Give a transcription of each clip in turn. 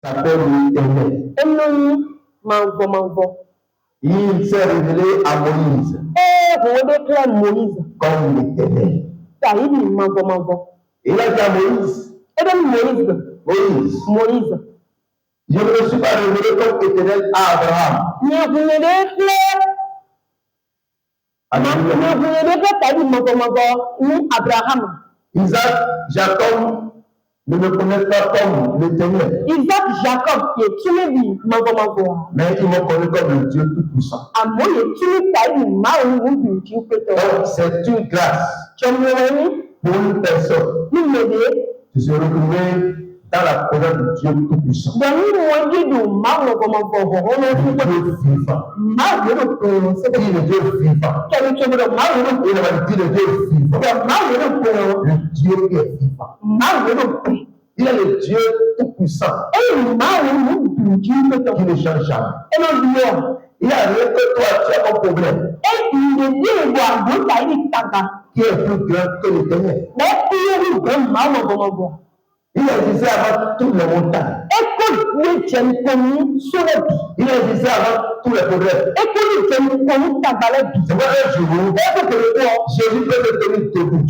s'appelle l'Éternel. Il s'est révélé à Moïse comme l'Éternel. Il a dit à Moïse, Moïse, je ne me suis pas révélé comme Éternel à Abraham. Isaac, Jacob ne me connaissent pas comme l'Éternel. Mais ils me connaissent comme le Dieu Tout-Puissant. Donc, c'est une grâce pour une personne de se retrouver dans la présence de Dieu Tout-Puissant. Dieu vivant. Qui est le Dieu vivant. Il va dire le Dieu vivant. Le Dieu qui est vivant. Il est le Dieu Tout-Puissant. Qui ne change jamais. Il a rien que toi, tu as un problème. Qui est plus grand que l'Éternel. Il existait avant toutes les montagnes. Il existait avant tous les problèmes. C'est pourquoi un jour, Jésus peut se tenir debout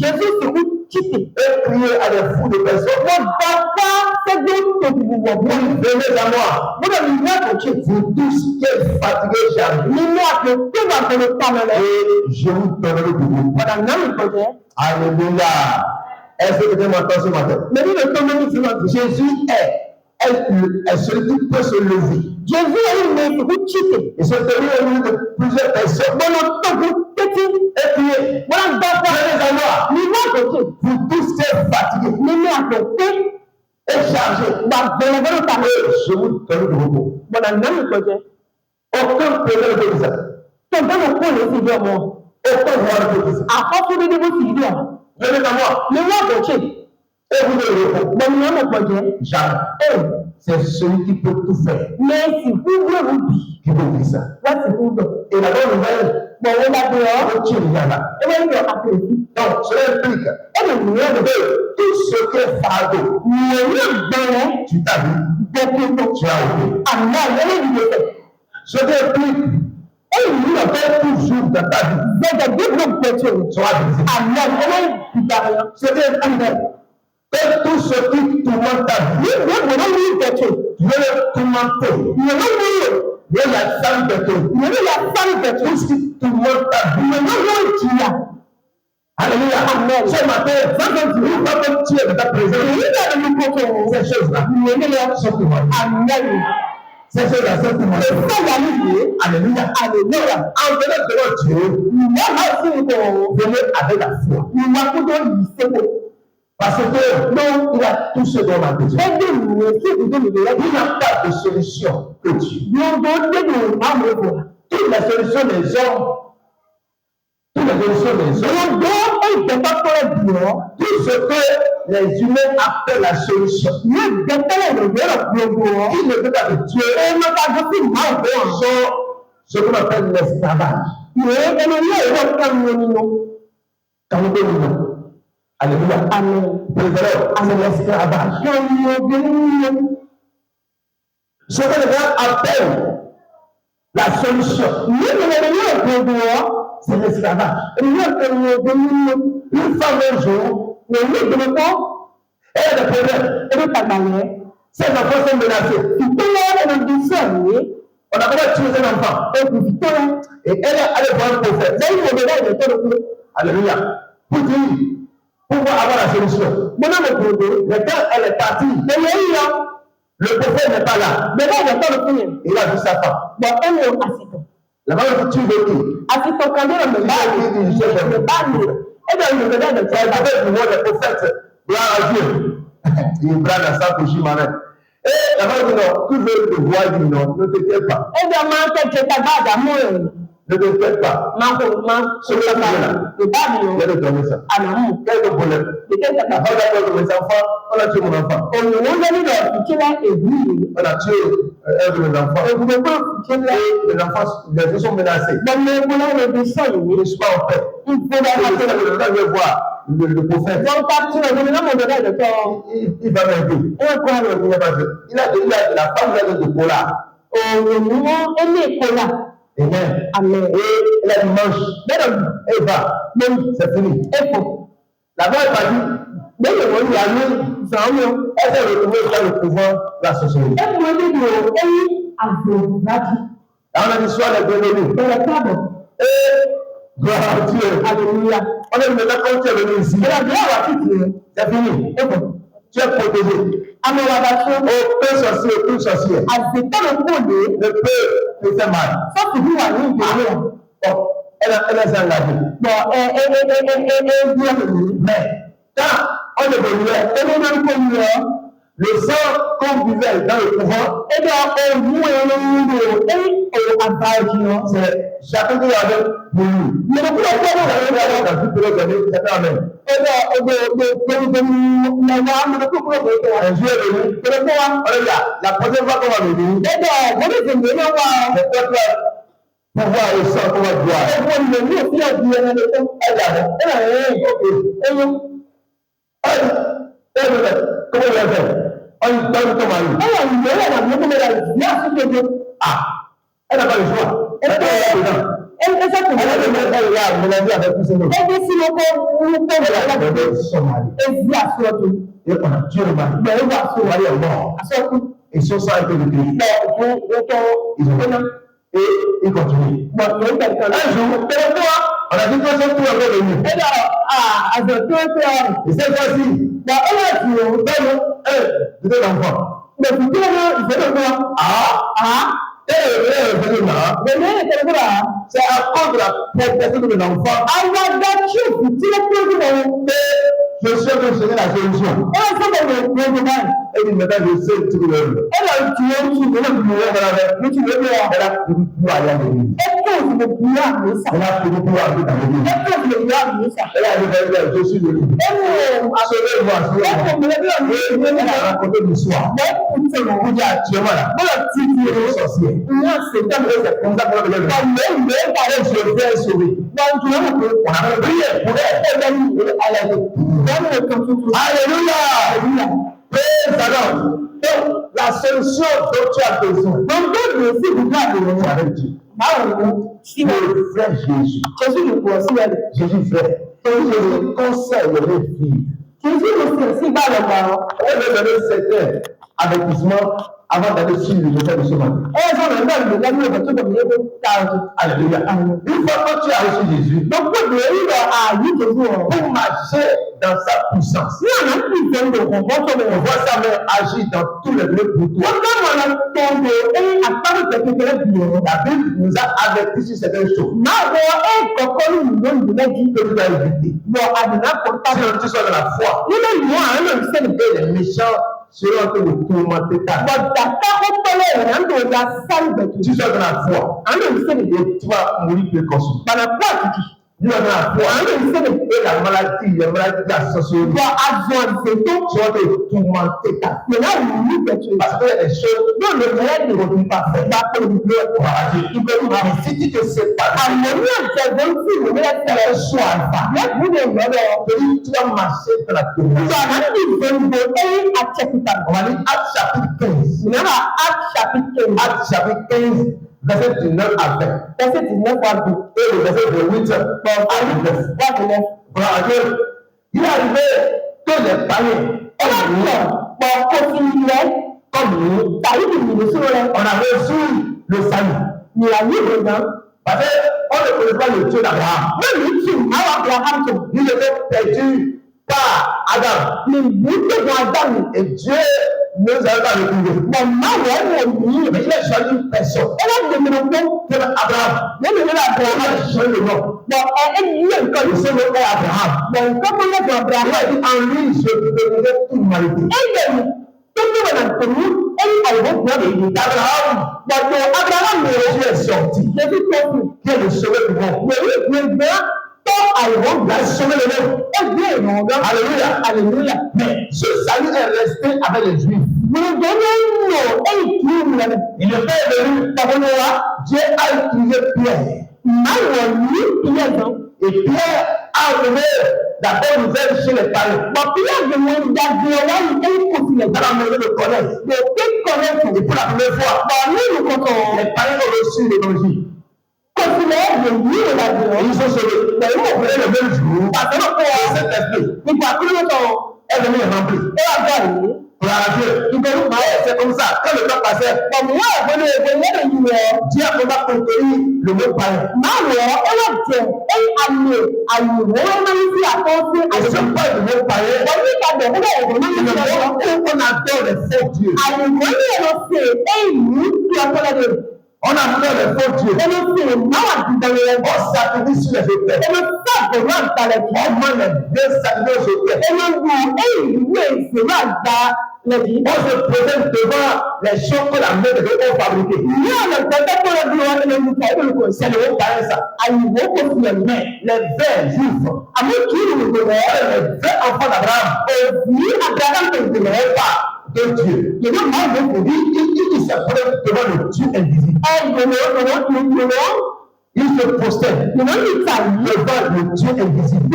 et crier à des fous de personnes. Venez à moi. Vous tous qui êtes fatigués, j'arrive. Et je vous donnerai de vous. Alléluia. Est-ce que quelqu'un m'entend ce matin? Jésus est celui qui peut se lever. Et se tenir au milieu de plusieurs personnes. Et crier, venez à moi. Vous tous qui êtes fatigués et chargés. Je vous donne de repos. Aucun problème de ça. Aucun problème de ça. Venez à moi. Et vous ne le jamais. C'est celui qui peut tout faire. Qui peut dire ça. Et la bonne nouvelle, donc, cela implique que tout ce qui est fardeau, tu t'as vu, tu as oublié. Ce qui implique il fait toujours dans ta vie. Sois visible. C'est tout ce qui tourmente ta vie. Tu veux le tourmenter. Il y a ça de toi. Tout ce qui tourmente ta vie. Alléluia. Ce matin, quand tu es dans ta présence, ces choses-là sont tourmentées. C'est ce que c'est pour moi. Alléluia. Alléluia. En venant devant Dieu, venez avec la foi. Parce que non, il a tout ce dont on a besoin. Il n'a pas de solution que Dieu. Toutes les solutions des hommes, tout ce que les humains appellent la solution, qui ne veut pas de Dieu, sont ce qu'on appelle l'esclavage. Alléluia. Amen. C'est l'esclavage. Ce que les gens appellent la solution, c'est l'esclavage. Une femme un jour, elle a des problèmes. Ses enfants sont menacés. On a comment tuer ses enfants. Et elle est allée voir un prophète. Alléluia. Pour dire, pour avoir la solution. Mais quand elle est partie, le prophète n'est pas là. Il a vu sa femme. La femme dit, tu veux qui? Le prophète, gloire à Dieu. Il brade à sa bougie marraine. Et la femme dit non, tu veux le voir, il dit non, ne t'inquiète pas. Ne t'inquiète pas. Ce que tu veux là, il y a de donner ça. Quel problème? Regarde mes enfants, on a tué mon enfant. On a tué un de mes enfants. Et les enfants, les gens sont menacés. Je ne suis pas en paix. Je vais voir le prophète. Il va m'aider. Il a la femme de Kola. Amen. Et elle a dit mange. Elle va. C'est fini. La voix va dire, mais il y a eu, elle s'est retrouvée dans le pouvoir de la société. On a dit soit les bienvenus. Et gloire à Dieu. Alléluia. On est maintenant quand tu es venu ici. C'est fini. Tu es protégé. Aucun sorcier, aucune sorcière ne peut te faire mal. Elle est engagée. Mais quand on est venu, le sang qu'on buvait dans le couvent, c'est chacun qui avait pour lui. Un jour est venu, la prochaine fois qu'on va venir, le peuple pouvoir et sang qu'on va boire. Comment on l'a fait? On donne ton mari. Ah, elle n'a pas le choix. Elle est dedans. Elle a mélangé avec tous ses noms. Elle a son mari. Et on a tué le mari. Le mari est mort. Et son sang a été recueilli. Et il continue. Un jour, on a dit que c'est tout encore venu. Et cette fois-ci, deux enfants. C'est à cause de la protection de mes enfants. Je sais que c'est la solution. Elle dit maintenant je sais tout le monde. Elle a pouvoir aller à l'église. Elle a pouvoir aller dans l'église. Elle a dit je suis venu. Elle a raconté l'histoire. Elle dit actuellement là. Elle est sorcière. C'est comme ça qu'on va je vais sauver. On a prié pour elle. Alléluia. Praise the Lord. Donc, la solution dont tu as besoin, c'est avec Dieu. Le frère Jésus. Jésus frère. Jésus conseille les filles. On va donner certains avertissements avant d'aller suivre le message de ce matin. Alléluia. Une fois que tu as reçu Jésus, pour marcher dans sa puissance, on voit sa main agir dans tous les lieux pour toi. La Bible nous a averti sur certaines choses que tu dois éviter. Si tu sois dans la foi, et les méchants seront en train de tourmenter ta vie. Tu sois dans la foi et tu vas mourir précocement. Tu vas dans la foi et la maladie, de la sorcellerie seront te tourmenter ta vie. Parce qu'il y a des choses dont le malade ne peut pas faire. Mais si tu te sépares, sois tu vas marcher dans la tourmente. On va lire Actes chapitre 15. Verset 19 à 20. Et le verset de 8 à 9. Il est arrivé que les païens, comme nous, on a reçu le salut. Parce qu'on ne connaît pas le Dieu d'Abraham. Il était perdu par Adam. Et Dieu nous a pas retrouvé. Mais il a choisi une personne. Abraham. Il a choisi le nom. Il s'est nommé Abraham. Il a dit en lui, je donnerai toute l'humanité. Abraham, Jésus est sorti. Qui est le sauveur du monde. Il a sauvé le monde. Alléluia. Mais ce salut est resté avec les Juifs. Il n'est pas venu par Dieu a utilisé Pierre. Et Pierre a amené la bonne nouvelle chez les païens. Dans la maison de Corinthe. Et pour la première fois, les païens ont reçu l'évangile. Ils sont sauvés. Mais ils ont pris le même jour. Cet esprit est venu remplir. C'est comme ça. Quand le temps passait, Dieu a conquérir le monde païen. Et ce pas du monde païen, on adore les faux dieux. On adore les faux dieux. On sacrifie sur les autels. On mange les sacrifices aux autels. On se présente devant les choses que la main de Dieu a fabriquées. C'est le monde païen ça. Mais les vrais juifs, les vrais enfants d'Abraham, ne veulent pas de Dieu. Il se présente devant le Dieu invisible. Il se prosterne devant le Dieu invisible.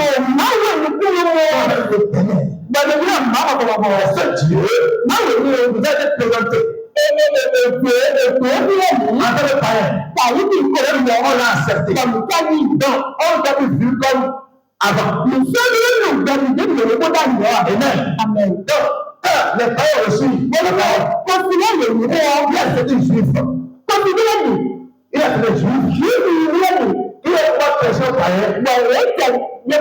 Ce Dieu vous a été présenté. En tant que païen, on l'a accepté. Donc, on t'a vu comme avant. Amen. Donc, les païens ont reçu. Il a fait des juifs. Il a fait des juifs. Il a pas personne païen. Les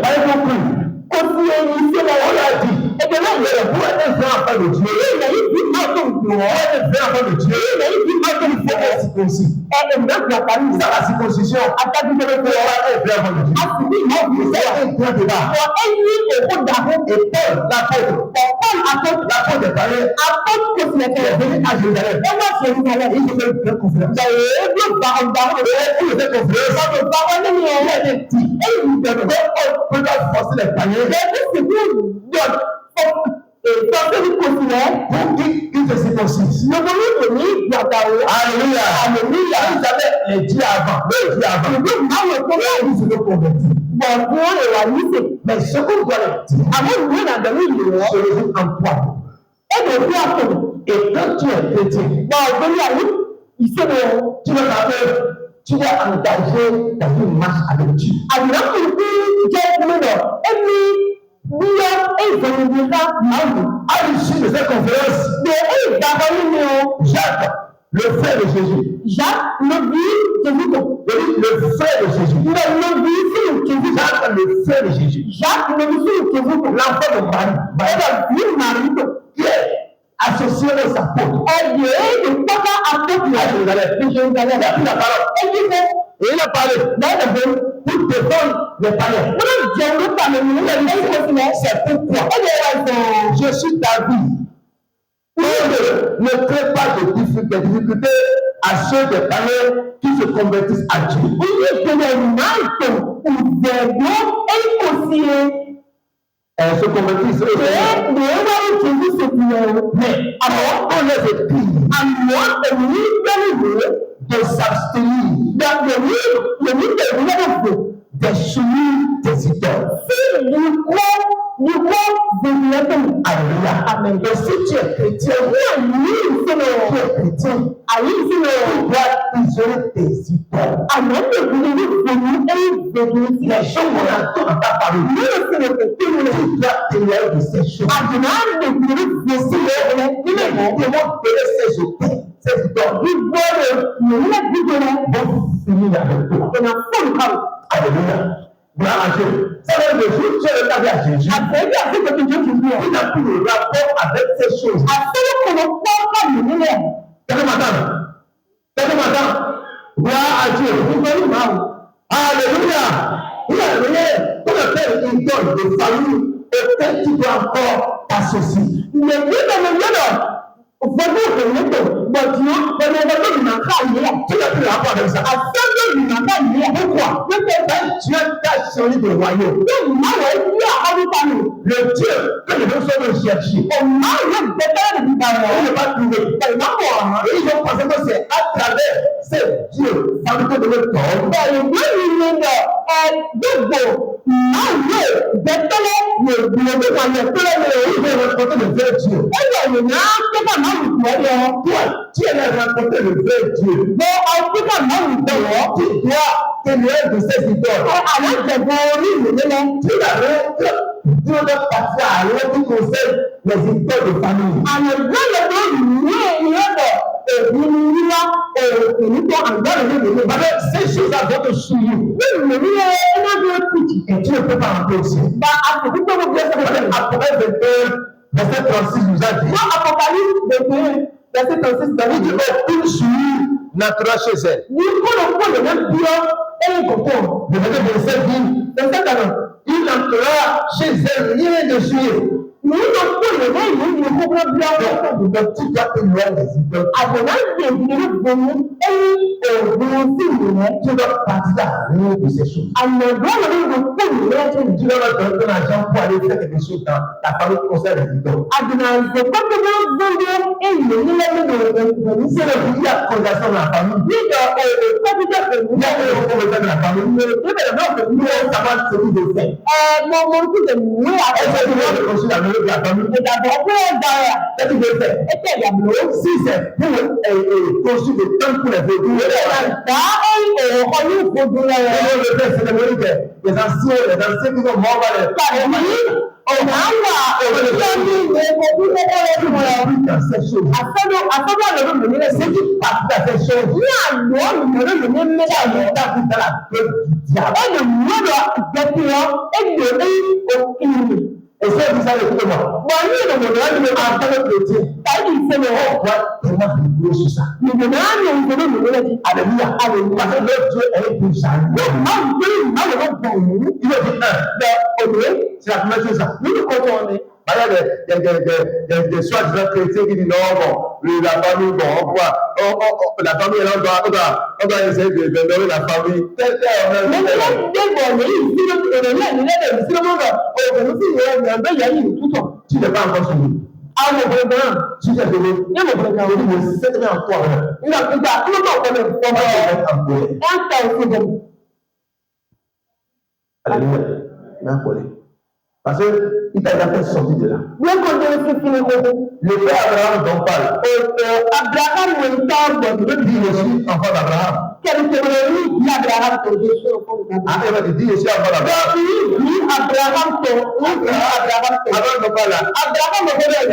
païens ont cru. On l'a dit. Et que là, vous êtes un vrai enfant de Dieu. Vous êtes un vrai enfant de Dieu. Il faut être circoncis. C'est la circoncision. Vous êtes un vrai enfant de Dieu. Vous êtes un grand débat. Et Paul, l'apôtre des païens, il est venu à Jérusalem. Il se fait une grande conférence. Il se fait conférence. On peut forcer les païens. Pour qu'ils se circoncisent. Alléluia. Ils avaient les dieux avant. Ils se sont convertis. Mais ce qu'on doit leur dire, se résume en trois. Et quand tu es chrétien, tu vas engager dans une marche avec Dieu. À l'issue de cette conférence, Jacques, le frère de Jésus. Le frère de Jésus. Jacques, le frère de Jésus. L'enfant de Marie. Qui est associé à sa peau. À Jérusalem. Il a pris la parole. Et il a parlé pour défendre les païens. C'est pourquoi je suis d'avis. Ne crée pas de difficultés à ceux des païens qui se convertissent à Dieu. Elles se convertissent au mais alors on les écrit de s'abstenir des chemin des idoles. Amen. Mais si tu es chrétien, tu dois isoler tes idoles. Les choses qu'on entend dans ta famille, tu dois t'éloigner de ces choses. Ils vont donner ces hôtels, ces idoles. Vont finir avec toi. Alléluia. Gloire à Dieu. Ça veut dire que tu es regardé à Jésus. Il n'a plus de rapport avec ces choses. Quel matin? Gloire à Dieu. Alléluia. Il a rien qu'on appelle une idole de famille auquel tu dois encore ceci. Tu n'as plus rapport avec ça. Pourquoi? Dieu t'a changé de royaume. Le Dieu que les gens sont chercher, on ne va pas trouver. Et ils ont pensé que c'est à travers ce Dieu fabriqué de notre corps. Toi, tu allais rencontrer le vrai Dieu. Tu dois tenir de ces idoles. Tu dois partir à l'heure qui concerne les idoles de famille. Ces choses-là vont te souiller. Et tu ne peux pas rentrer aussi. Après 22, verset 36 nous a dit. Apocalypse 21, verset 36, David dit aucune souillure n'entrera chez elle. Le verset 27 dit, il n'entrera chez elle rien de souillure. Donc tu dois te noyer des idoles. Tu dois partir à rien de ces choses. Tu dois donner ton argent pour aller faire quelque chose dans ta famille qui concerne les idoles. C'est le pays à condamnation de la famille. Il y a le problème de la famille. Ça va se de faire. La famille. Qu'est-ce que tu veux faire? Si c'est pour construire des temples pour les véhicules, les anciens qui sont morts dans ces choses. C'est qui partit dans ces choses. Et ça, vous savez, écoutez-moi. En tant que chrétien, on doit tellement rigoler sur ça. Alléluia. Parce que notre Dieu est plus charmant. Il veut dire, c'est la première chose. Nous nous comptons. Il y a des soi-disant chrétiens qui disent non, bon, la famille, bon, la famille, on doit essayer de donner la famille. Tu n'es pas encore soumis. Si tu es donné, c'est bien encore. Alléluia. Parce qu'il t'a déjà fait sortir de là. Le père Abraham dont parle. Il dit je suis enfant d'Abraham. Il dit je suis enfant d'Abraham. Abraham ne parle là.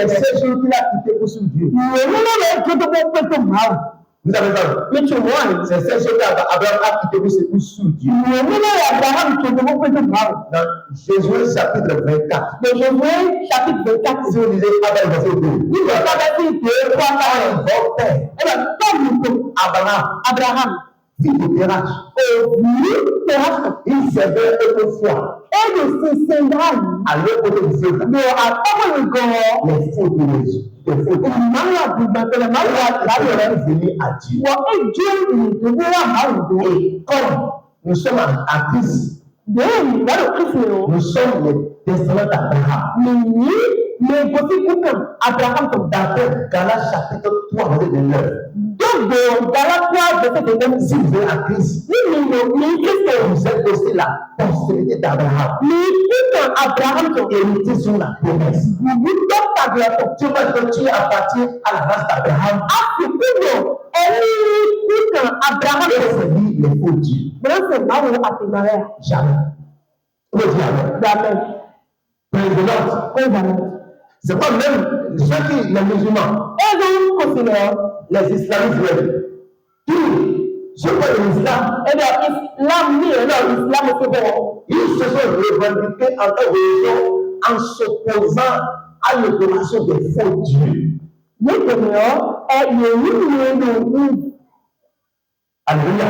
C'est celui qui a quitté pour suivre Dieu. Vous avez ça? C'est celle qu'Abraham a quitté pour suivre Dieu. Dans Josué chapitre 24. Si vous lisez verset 2. Abraham, fils de Terach. Il servait autrefois à l'autre côté du fleuve. Les fautes de Jésus. Il est venu à Dieu. Et comme nous sommes à Christ, nous sommes les descendants d'Abraham. D'après Galates chapitre 3, verset 29. Si vous êtes à Christ, vous êtes aussi la postérité d'Abraham. Hérité sur la promesse. Tu vas dire que tu appartiens à la race d'Abraham. Et c'est lui le faux Dieu. Jamais. On dit jamais. Président. C'est pas même ceux qui, les musulmans, les islamistes, tous ceux qui ont l'islam, ils se sont revendiqués en tant que religion en s'opposant à l'adoration des faux dieux. Alléluia.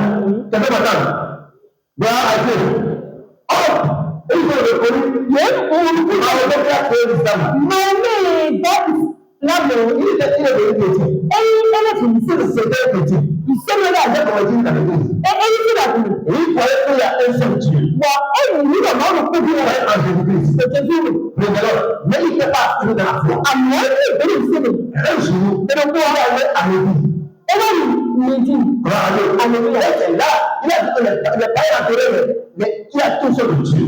C'est pas madame. Gloire à Dieu. Oh, ils ont Mais il ne peut pas entrer dans la foi. Un jour, il va aller à l'église. Alléluia. Là, il n'a pas enterré, mais il a tout sur le Dieu.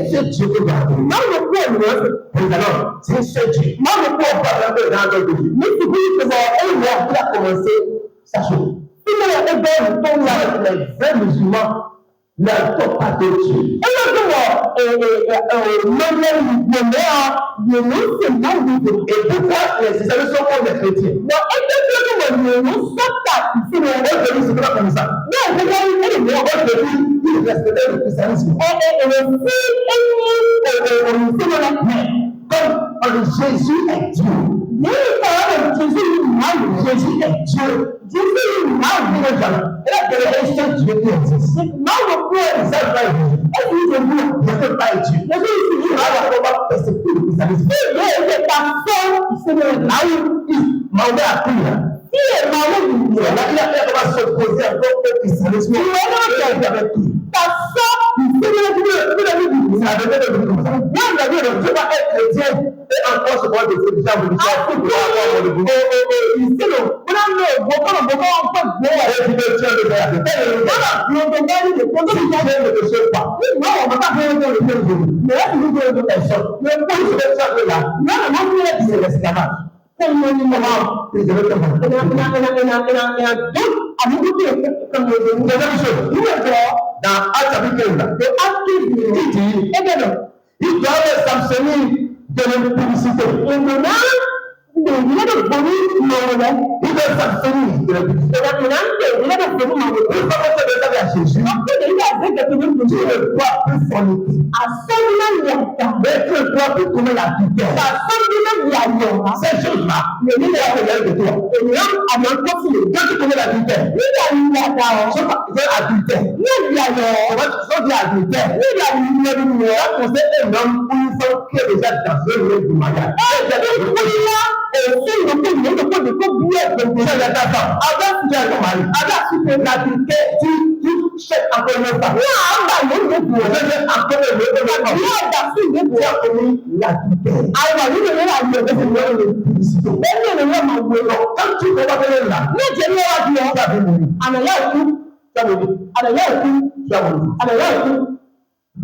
C'est Dieu qui va c'est ce Dieu. Il a commencé sa chose. Les vrais musulmans n'adorent pas de Dieu. Et pourquoi les Israéliens sont comme les chrétiens? C'est pas comme ça. Il respectait le christianisme. Comme Jésus est Dieu. Jésus est Dieu. Et là, il y a un seul Dieu qui existe. Ça va être Dieu. Il ne peut pas être Dieu. Il va persécuter le christianisme. Là où Mahomet a pris, il a s'opposer encore au christianisme. Il avait pris. Tu vas être chrétien et encore se voir de ce genre de dans Actes chapitre 15, il doit s'abstenir de l'impudicité. Il doit s'abstenir de l'impudicité. Il faut que à Jésus. Tu ne dois plus forniquer. Mais tu ne dois plus commettre l'adultère. Ces choses-là, il y a de toi. Quand tu commets l'adultère, c'est adultère. C'est un homme ou une femme qui est déjà dans un lieu du mariage.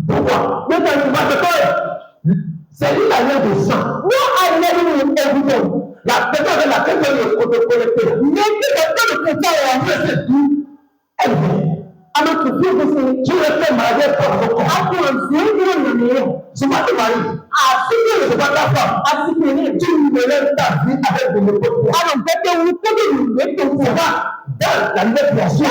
Pourquoi? C'est une alliance de sang. La personne de laquelle elle est connectée. C'est tout. Elle vient. Tu le fais marier par ton corps. C'est pas ton mari. C'est pas ta femme. Tu mélèves ta vie avec de n'importe quoi. C'est pas dans la nouvelle création.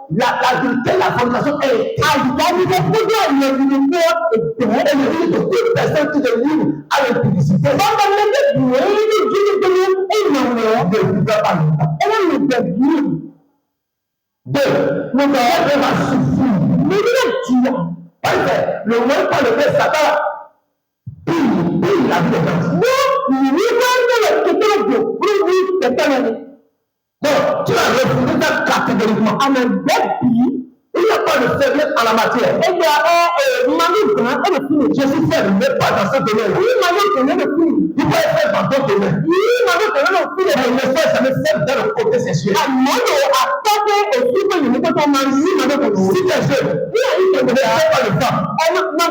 L'adultère, la fornication est toute personne qui est libre à l'impudicité. Ne vivra pas longtemps. Deux, le monde va souffrir. Le monde par lequel Satan pille la vie des gens. Donc, tu as refusé ça catégoriquement. Il n'y a pas de faiblesse en la matière. Je suis faible, mais pas dans ce domaine. Il peut être faible dans d'autres domaines. Mais ne sois jamais faible dans le côté sexuel. Si tu es jeune, ne fais pas de femme. Si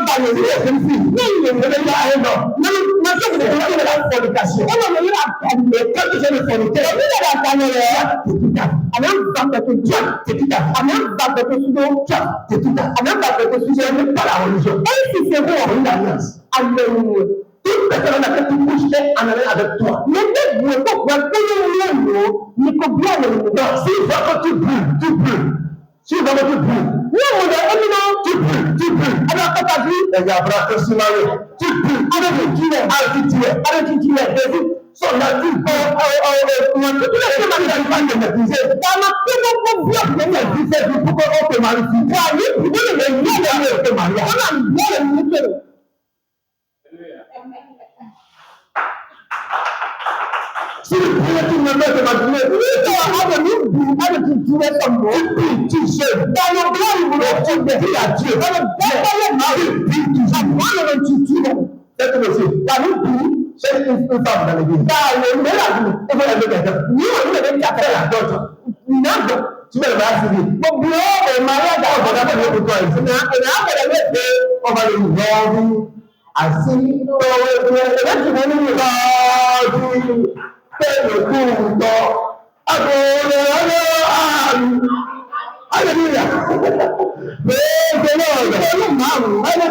tu es une fille, ne fais pas un homme. C'est la fornication. Et quand tu es le fornicateur, pas la religion. Une alliance. Toute personne à laquelle tu couches est en alliance avec toi. Donc, s'il voit que tu brûles, tu brûles. S'il voit que tu brûles, tu brûles. Alors, quand tu as vu, il y a Abraham, tu brûles. son nature. Pourquoi on te marie? Si le premier qui me met de m'imaginer, tu sais, dans le blanc, il voulait dire à Dieu. Dans le c'est que monsieur, c'est une femme dans l'église. Il faut aimer quelqu'un. Tu mets le mariage civil. On va le voir. Assis, Alléluia. Praise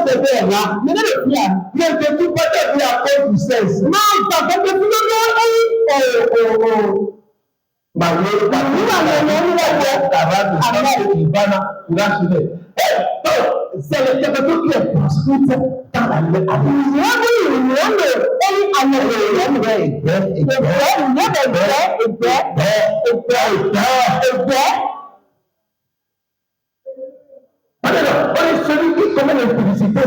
the Lord. Ne te tout pas à cause du sexe. C'est le territoire qui est proscrite dans la loi. On est celui qui commet l'impudicité.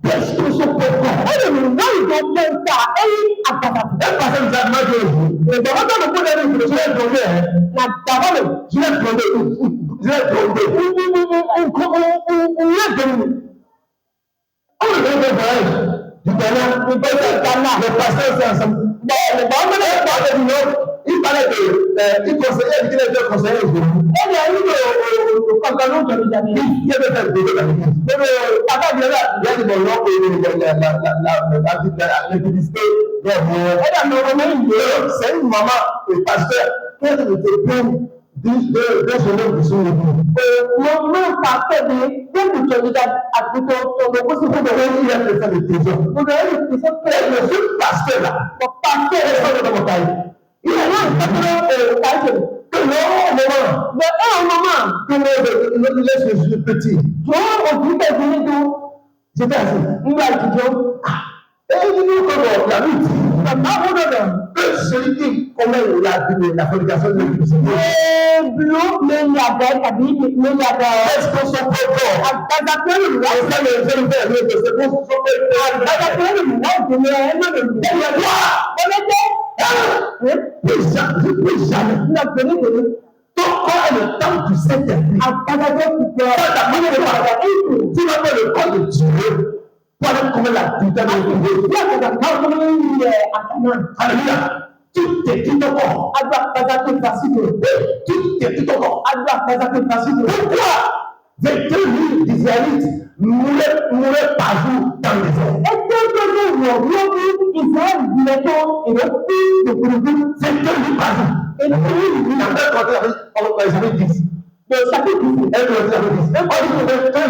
Qu'est-ce que ce pourquoi? Il parlait de il conseillait, il était conseiller. Il avait fait le débat dans l'église. Il a dit bon, non, l'impudicité. C'est une maman, le pasteur, qui était plein de son œuvre de son église. Il a fait le trésor. Le pasteur là, pasteur est dans mon taille. Il a un moment, que le laisse Jésus petit. J'étais assis. Et il dit comment la lutte. Que celui qui commet la fornication de l'Église. Est-ce qu'on s'en peut plus jamais. Ton corps est le temple du Saint-Esprit. Tu vas voir le corps de Dieu pour aller commettre la putain de l'Église. Alléluia. Tout est tout ton corps. Tout est tout ton corps. Pourquoi 22 000 Israélites mouraient par jour dans les airs? 22 000 par jour. Et le chapitre 10. Le chapitre 10. On dit que 22 000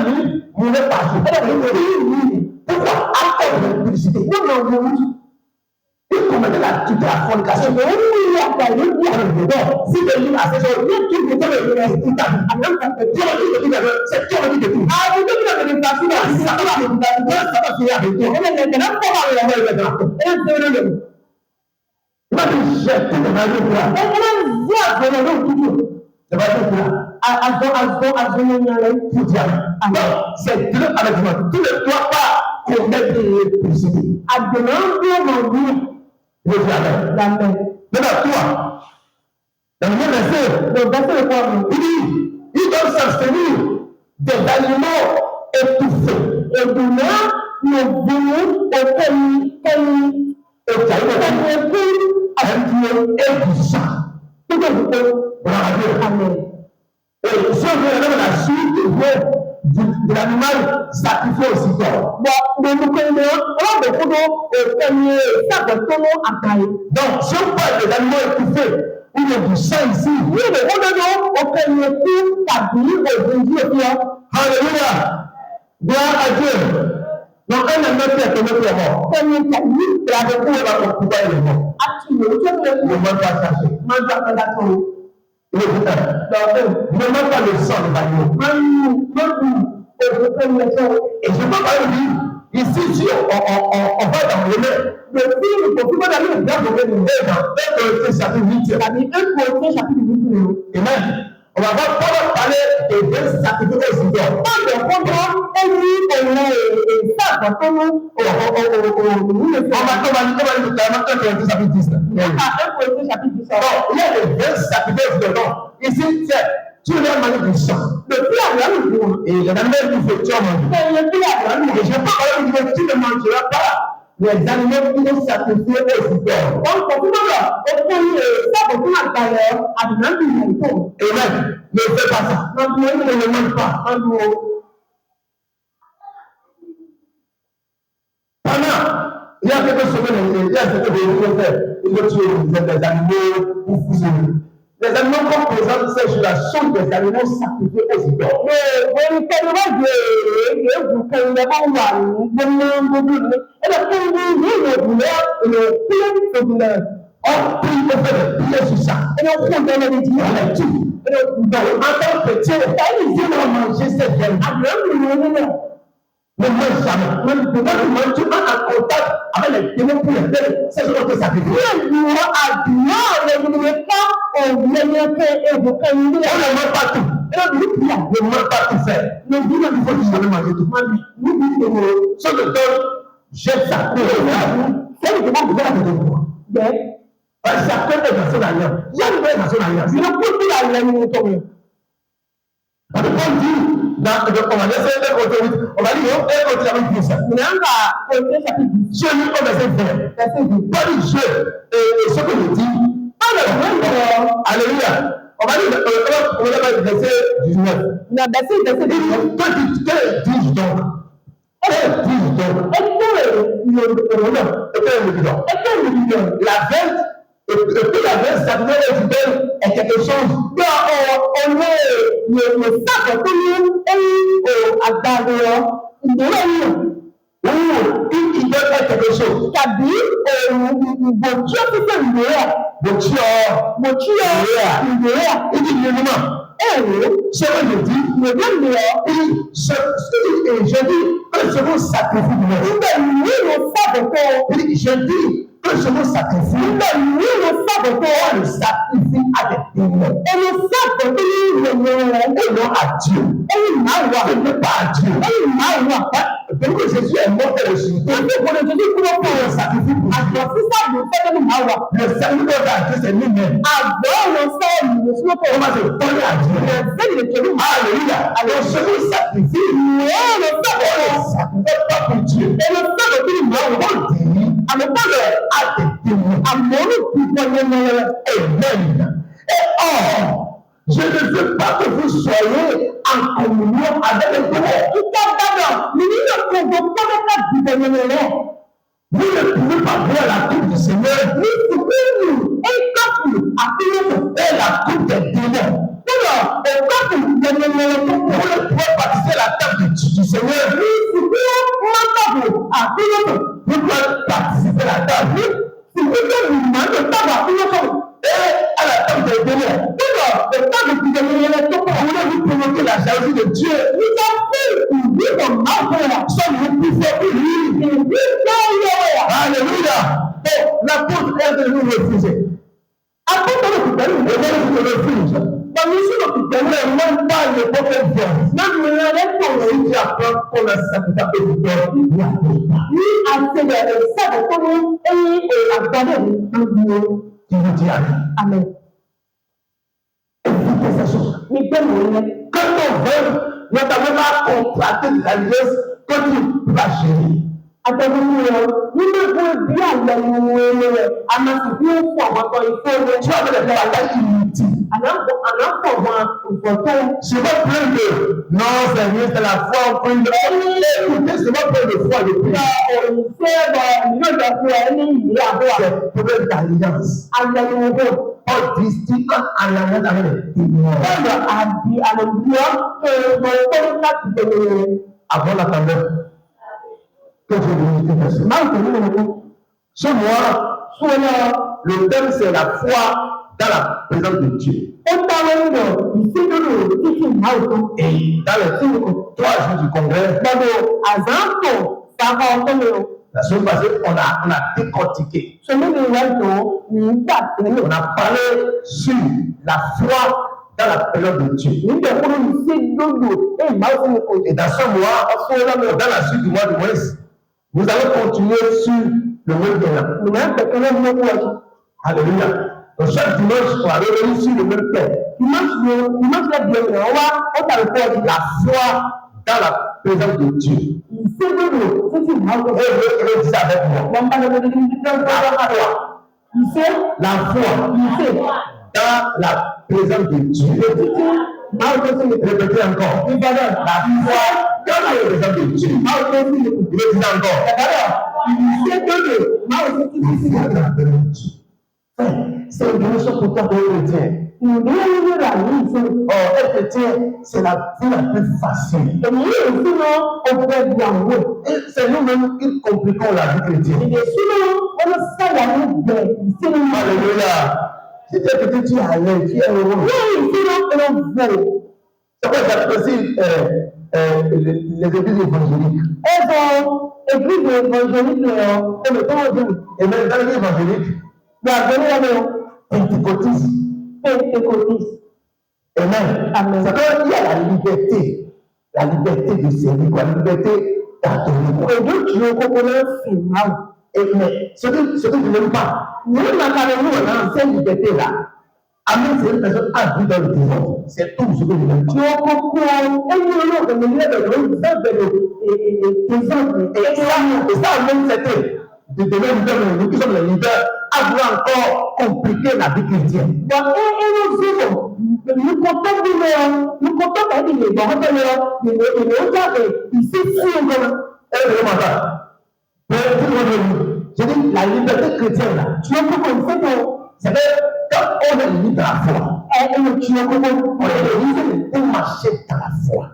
mouraient par jour. Pourquoi? À cause de l'impudicité. Il commettait la fornication. Si tu lis à ces choses, c'est Dieu qui te dit. C'est Dieu avec moi. Tu ne dois pas commettre de l'impudicité. Maintenant, toi, dans le même verset, il dit, il doit s'abstenir des aliments étouffés. Et demain, nous venons au pays et du sang. Tout est bon. Amen. Et ce que la suite de l'animal sacrifié aussi tard. Donc, si on parle des animaux étouffés, il y a du sang ici. Alléluia. Gloire à Dieu. Donc, un animal qui est tombé est mort. Il ne va pas chercher. Il est putain. Ne demande pas le sang des animaux. Et je ne peux pas le dire. Ici, si on va dans le mail, le film, pour tout le monde aller au diable, on est dans 1 Corinthiens chapitre 8. tàbí 1 Corinthiens chapitre 8 ni o. Amen. On va voir Paul parler de 20 sacrifices aux idoles. Báwo kọ́kọ́ ó ní òun ìsáàbọ̀ tó mú òun lè fi. On va aller au 1 Corinthiens chapitre 10. Nípa 1 Corinthiens chapitre 10. Alors, il y a les 20 sacrifices aux idoles. Ici, tiens, tu leur manies du sang. Depuis Abraham ìlú wọn. Et les animaux qui font tuer manger. Bẹ́ẹ̀ni bí Abraham Et je peux parler de Dieu, tu ne mangeras pas les animaux qui sont sacrifiés aux idoles. wọ́n kọ̀ fún bọ́lá ó fún sábọ̀ fún àgbàlẹ̀ Abraham ìlú ìtọ́. Amen. Ne fais pas ça. Wọ́n bu orí Ne mange pas. wọ́n bu o. Pendant, il y a quelques semaines, il y a quelques jours, il faut tuer des animaux pour fusionner. Les animaux qu'on présente ces jours-là sont des animaux sacrifiés aux idoles. Wọ́n tẹ́lẹ̀ wá gbé èébù kan lọ bá wà ní gbogbo ní ẹ̀rọ fún mi ní ìròyìn èlò kúlẹ̀ ìfòbìlẹ̀. On prie pour faire des prières sur ça. Ẹ̀rọ fún ìdáná ní ti On yàrá les tue. ẹ̀rọ Donc, en tant que chrétien, ìdáyìí si on manger cette viande, Abraham ìlú wọn náà. ne mange jamais. Quand tu manges en contact avec les démons pour les faire, c'est ce qu'on te sacrifie. Ní ìwọ àdúrà rẹ̀ ní ká òun lẹ́yìn kẹ́ èébù kan ní On ne mange pas tout. ẹ̀rọ ìlú kìlà. Ne mange pas tout faire. Ní ìlú náà Il faut que tu jamais manger tout. níbi ìṣòro Ce que toi, jette ça. sẹ́yìn tó bá gbé láti tó bọ̀. Bẹ́ẹ̀ Chacun est dans son alliance. Chacun est dans son alliance. ìlú kúrú àlẹ́ ní tó rẹ̀. Parce que Paul dit, on va laisser un côté, on va dire, un côté avec tout ça. Nọ́mbà Corinthiens chapitre 10. Dieu lui, on va se faire. Verset 10. Pas du jeu. Et ce que je dis, alléluia. On va dire, on va dire verset 19. Na verset 19. Que dis-je donc? Que dis-je donc? La veille, et puis la veille, ça devait être quelque chose. Il doit être quelque chose. Tàbí ìbò tí ó ti fẹ́ ìwé ẹ̀. Mo tí ọ ìwé ẹ̀. Il dit évidemment. Ce que je dis, je dis que je vous sacrifie. Nígbà yìí ló sábẹ̀ tó. Je dis que je vous sacrifie. Nígbà yìí ló sábẹ̀ tó. On le sacrifie à des démons. Ẹni sábẹ̀ tó ní ìròyìn rẹ̀. Et non à Dieu. Ẹni máa wà. Ce n'est pas à Dieu. Ẹni máa wà. Donc Jésus est mort et ressuscité. Èyí kò lè dojú kúrò fún On le sacrifie pour Dieu. àgbọ̀ sísá ló fẹ́ lẹ́nu máa wà. Le sacrifice à Dieu, c'est lui-même. Àgbọ̀ ọ̀rọ̀ sẹ́ẹ̀lì ló fún ọkọ̀. On va se donner à Dieu. Sẹ́ẹ̀lì lè tẹ̀lé máa. Alléluia. Alors je vous sacrifie. Ìwé ló sábẹ̀ On tó. ne sacrifie pas pour Dieu. Ẹni sábẹ̀ tó ní máa wà. On dit Àmọ́ bọ́lẹ̀ à des démons. àmọ́ ó ní ìbọn yẹn lọ́wọ́. Amen. Et or, je ne veux pas que vous soyez en communion avec les démons. Ìjọ gbọ́dọ̀ ní nínú kòkò gbọ́dọ̀ dìbò yẹn lọ. Vous ne pouvez pas boire la coupe du Seigneur Ní ìsìnkú ẹ̀kọ́pù àfihàn et la coupe des démons. gbọ́dọ̀ ẹ̀kọ́pù yẹn tó kù. Vous ne pouvez pas participer à la table du Seigneur. Ní ìsìnkú mọ́tàbù àfihàn Vous pouvez participer à la table ìsìnkú ìmọ̀lẹ́ tábà àfihàn et à la table des démons. gbọ́dọ̀ ẹ̀kọ́pù yẹn tó kù. Vous voulez vous provoquer la jalousie de Dieu. Nígbà tí ìdíbò máa bẹ̀rẹ̀ Sommes-vous plus forts que lui? ìdí tó yẹ wẹ̀. Alléluia. Et l'apôtre est de nous refuser. Akọ́kọ̀ọ́ ti tẹ̀lé Et moi, je te refuse. Pẹ̀lú sínú ti tẹ̀lé Ne même pas le prophète Dieu. lẹ́nu rẹ̀ pọ̀ Si tu apprends qu'on a sacrifié à Dieu, il n'y a pas. ní àtẹ̀lẹ̀ sábà tó ní ẹ̀yìn àgbàdo ìgbìmọ̀ Tu veux dire àmẹ́. évitez ces choses. Ní bẹ́ẹ̀ rẹ̀ Quand on veut, notamment pas contracter des alliances que tu vas gérer. àtẹ̀wéwú rẹ̀ nínú ìwé bí àlẹ́ ìwé rẹ̀ a máa sì bí ó fọ̀ ọ̀pọ̀ ìfẹ́ rẹ̀. Tu as fait des batailles inutiles. Àlàpọ̀ wọn ìfọ̀tọ́. Je vais prendre non, Seigneur, c'est la foi, on prie. Écoutez, je vais prendre foi, je prie. Òṣìṣẹ́ ìlú ìjọba ẹni ìlú àbúrò. C'est problème d'alliance. Àlẹ́ ìwé On distingue en alliance avec les témoins. bọ́ọ̀lù àbí àlòbíọ́ tó ń láti bẹ̀rẹ̀ rẹ̀. Avant la pandémie, que je vous dis merci. Máa ń tẹ̀lé wọn kú. Ce mois, le thème c'est la foi dans la présence de Dieu. Ó dáwọ́ nínú ìṣèdúró títí ìmáwòtó. Et dans les 3 jours du congrès, Gbogbo àzáǹpọ̀ La semaine passée, on a décortiqué. On a parlé sur la foi dans la période de Dieu. Et dans ce mois, dans la suite du mois de Moïse, nous allons continuer sur le même thème. Alléluia. Donc chaque dimanche, on va revenir sur le même thème. La foi dans la présence de Dieu. Et je dis avec moi. La foi dans la présence de Dieu. Répétez encore. La foi dans la présence de Dieu. Répétez encore. C'est une dimension pour toi chrétien. Un chrétien, c'est la vie la plus facile. Et c'est nous-mêmes qui compliquons la vie chrétienne. Alléluia. Si tu es chrétien, tu es à l'aise, tu es heureux. C'est pourquoi j'apprécie les églises évangéliques. Et même dans les évangéliques, pentecôtistes. Amen. C'est qu'il y a la liberté de servir, la liberté d'adorer. Mais ce que je n'aime pas, dans cette liberté-là, Amen, c'est une personne à vivre dans le désordre. C'est tout ce que je n'aime pas. Et ça, même c'était de donner nous qui sommes les leaders, à vouloir encore compliquer la vie chrétienne. Je dis, la liberté chrétienne, là, c'est que quand on est libre dans la foi, on est libre pour marcher dans la foi.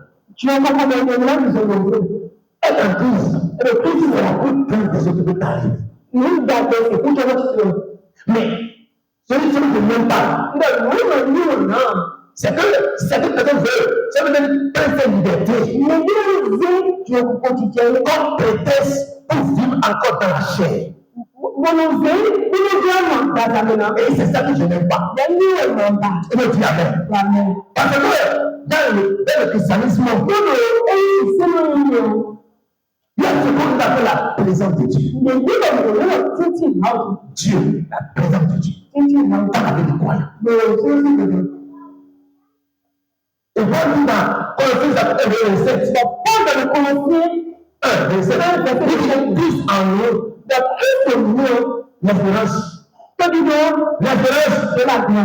Être en crise, c'est la plus grande des autres qui t'arrivent. Mais celui qui ne même pas, c'est que cette personne veut, ça veut dire pleine liberté. Comme prétexte pour vivre encore dans la chair. Et c'est ça que je n'aime pas. Et je dis amen. Parce que dans le christianisme, il y a ce qu'on appelle la présence de Dieu. Dieu, la présence de Dieu. Dans la vie de croyants. Et voilà dans Colossiens chapitre 27. Dans le Colossiens 1, verset 1, plus en nous, l'espérance. L'espérance de la vie.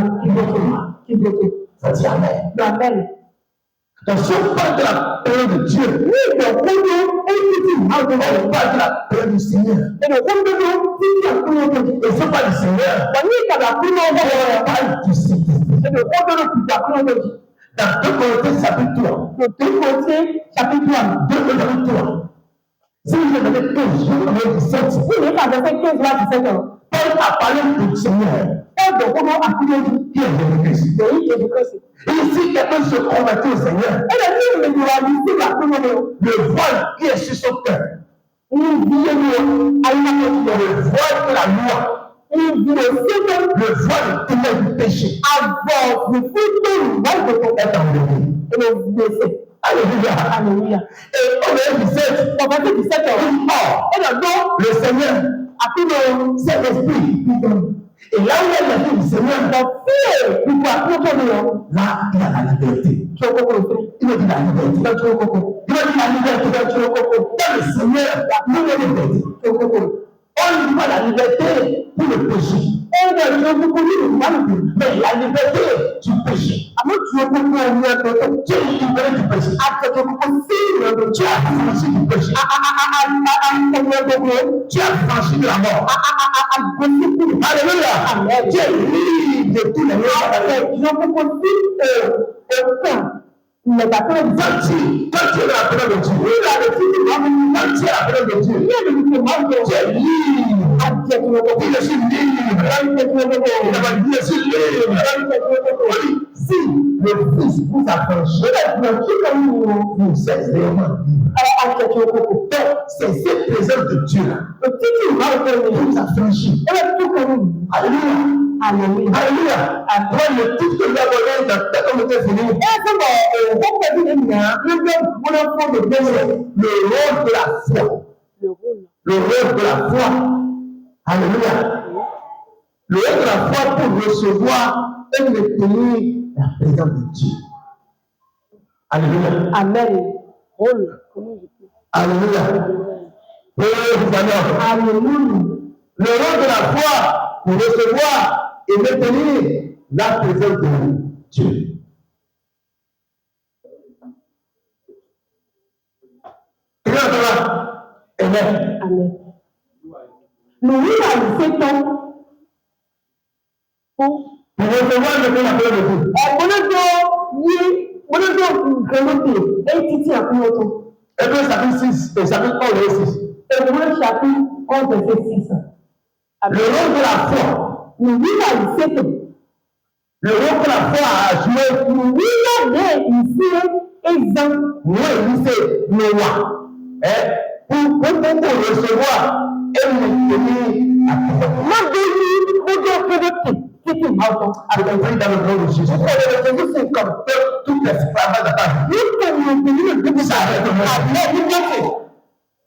Ça dit amen. Donc si on parle de la période de Dieu, on parle de la période du Seigneur. Et si on parle du Seigneur, on parle du Saint-Esprit. Dans 2 Corinthiens chapitre 3. 2 Corinthiens chapitre 3. Si vous avez 15 jours, on va 17. Paul a parlé du Seigneur. Qui est Jésus-Christ. Et ici, quelqu'un se convertit au Seigneur. Le voile qui est sur son cœur. Le voile de la loi. Le voile de ténèbres du péché. Est enlevé. Alléluia. Et au verset 17, le Seigneur a pris le Saint-Esprit. Et là où il y a l'esprit du Seigneur, là, il y a la liberté. Il me dit la liberté. Dans le Seigneur, il y a la liberté. On lui voit la liberté pour le péché. Mais la liberté du péché. Dieu est libéré du péché. Dieu a franchi du péché. Dieu a franchi de la mort. Alléluia. Dieu est libre de tous les maux. Quand tu es la parole de Dieu, quand tu es la parole de Dieu, tu es libre. Je suis libre. Si le Fils vous s'affranchit, vous êtes réellement libre. Donc, c'est cette présence de Dieu-là qui vous affranchit. Alléluia. Alléluia. Après le titre que nous avons donné quand on était fini, le rôle de la foi. Le rôle de la foi. Alléluia. Le rôle de la foi pour recevoir et maintenir la présence de Dieu. Alléluia. Amen. Alléluia. Alléluia. Le rôle de la foi pour recevoir et maintenir la présence de Dieu. Amen. Amen. Nous réalisons pour recevoir le la parole de Dieu. Hébreux chapitre 6 et chapitre 11 et 6. Hébreux chapitre 11 verset 6. Le rôle de la foi. Nous réalisons le rôle que la foi a joué. nous réalisons ici exemple. Nous réalisons Noah. Pour recevoir et maintenir la parole. Je prie dans le nom de Jésus. Toutes les femmes d'attaque.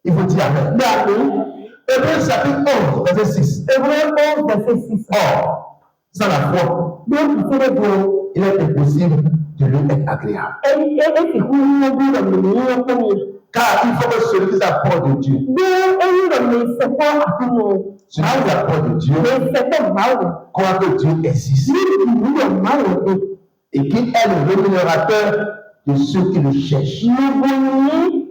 Il faut dire Amen. Hébreux chapitre 11, verset 6. Hébreux 11, verset 6. Or, sans la foi, il est impossible de lui être agréable. Car il faut que celui qui s'apporte de Dieu, celui qui s'apporte de Dieu, croit que Dieu existe et qu'il est le rémunérateur de ceux qui le cherchent. Amen.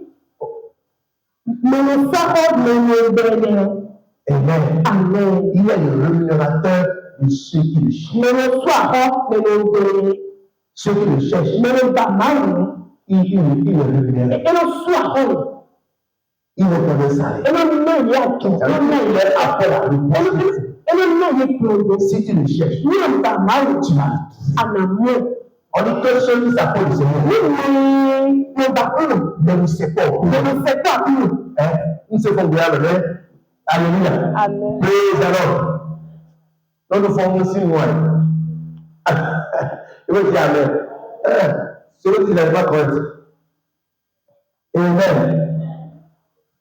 Amen. Il est le rémunérateur de ceux qui le cherchent. Ceux qui le cherchent, il le rémunère. Il ne connaît ça. Il est après la réponse. Si tu le cherches, tu vas le trouver. On dit que celui qui s'appelle le Seigneur ne nous sait pas. Nous savons bien le même. Alléluia. Amen. Praise alors. Nous nous formons aussi loin. Il veut dire Amen. Celui qui n'est pas correct. Amen.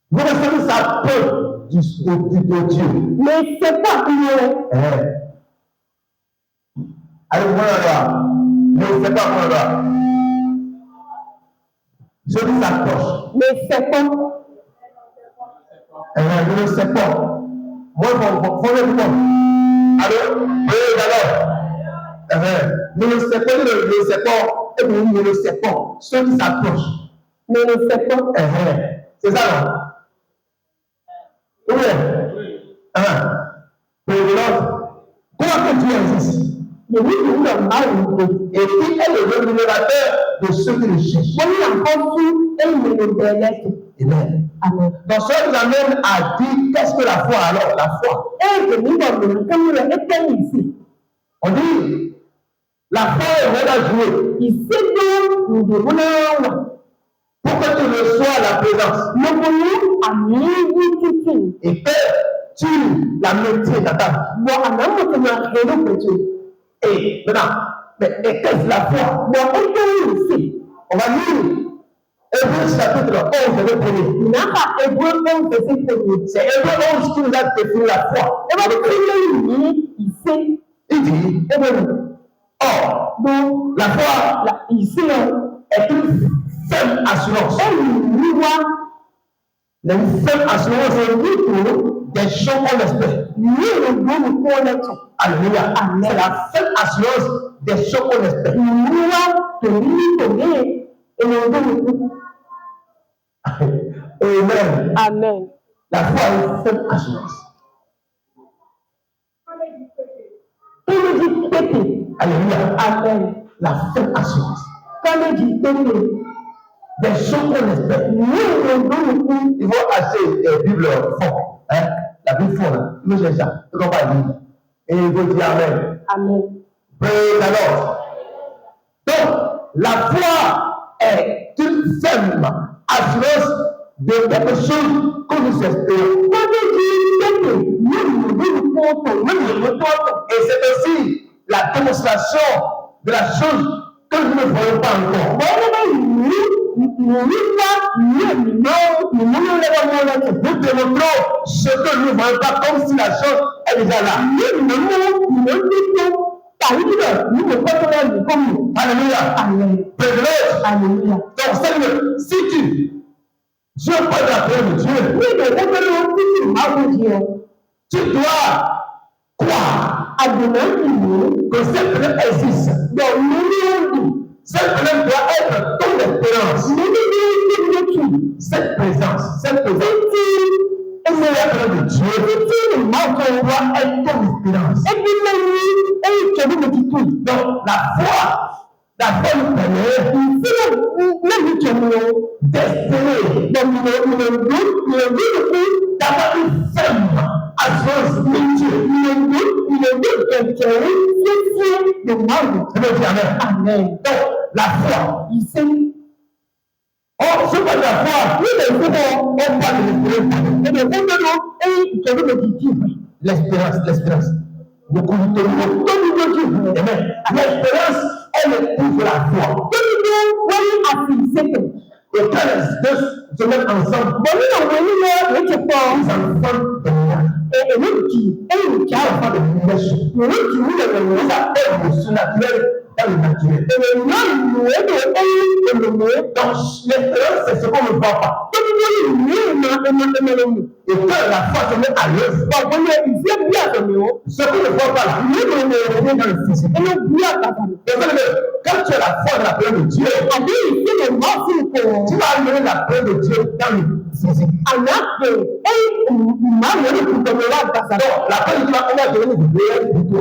Vous recevez sa peur de Dieu. Mais c'est pas pour Allez, vous voyez là. Mais c'est pas pour là. Celui qui s'approche. mais c'est pas. Je ne sais pas. Moi, il faut le dire. Allô? Oui, alors. Je ne sais pas, je ne sais pas. Et puis, je ne sais pas. Ceux qui s'approchent. Mais ne sais pas. C'est ça, non? Oui. Comment que Dieu existe? Et qui est le rémunérateur de ceux qui le cherchent? Amen. Donc, ça nous amène à dire qu'est-ce que la foi alors? La foi. On dit la foi est vraiment à jouer. Pour que tu reçois la présence. Et que tu la maintiens dans ta vie. Et maintenant, mais qu'est-ce que la foi? On va lire Hébreux chapitre 11, verset 1er. C'est Hébreux 11 qui nous a défini la foi. Il dit, or, la foi est une ferme assurance. Une ferme assurance des choses qu'on espère. Alléluia. C'est la ferme assurance des choses qu'on espère. Amen. Amen. La foi est une ferme assurance. Alléluia. Amen. La ferme assurance. Des choses qu'on espère. Il faut acheter des Bibles fortes. La Bible forte, il faut chercher ça. Il ne faut pas lire. Et il faut dire Amen. Amen. Praise the Lord. Donc, la foi est une ferme assurance de quelque chose que nous espérons. Et c'est aussi la démonstration de la chose que nous ne voyons pas encore. Nous démontrons ce que nous ne voyons pas comme si la chose est déjà là. Alléluia. Alléluia. Donc, c'est-à-dire, si Dieu parle de la prière de Dieu, tu dois croire que cette prière existe. Cette prière doit être ton expérience. Cette présence est la prière de Dieu. Doit être ton expérience. Donc, la foi nous permet d'espérer, d'avoir une ferme assurance de Dieu. Amen. Donc, la foi. Oh, ce n'est pas la foi. On parle de l'espérance. Beaucoup de Amen. L'espérance, elle épouse la foi. Et quand les deux se mettent ensemble, ils enfants de émotion naturelle dans le naturel. Donc, l'espérance, c'est ce qu'on ne voit pas. Et quand la foi se met à l'œuvre, ce qu'on ne voit pas là, dans le physique. Quand tu as la foi dans la prière de Dieu, tu vas amener la prière de Dieu dans le physique. Donc, la prière de Dieu va donner une prière pour toi.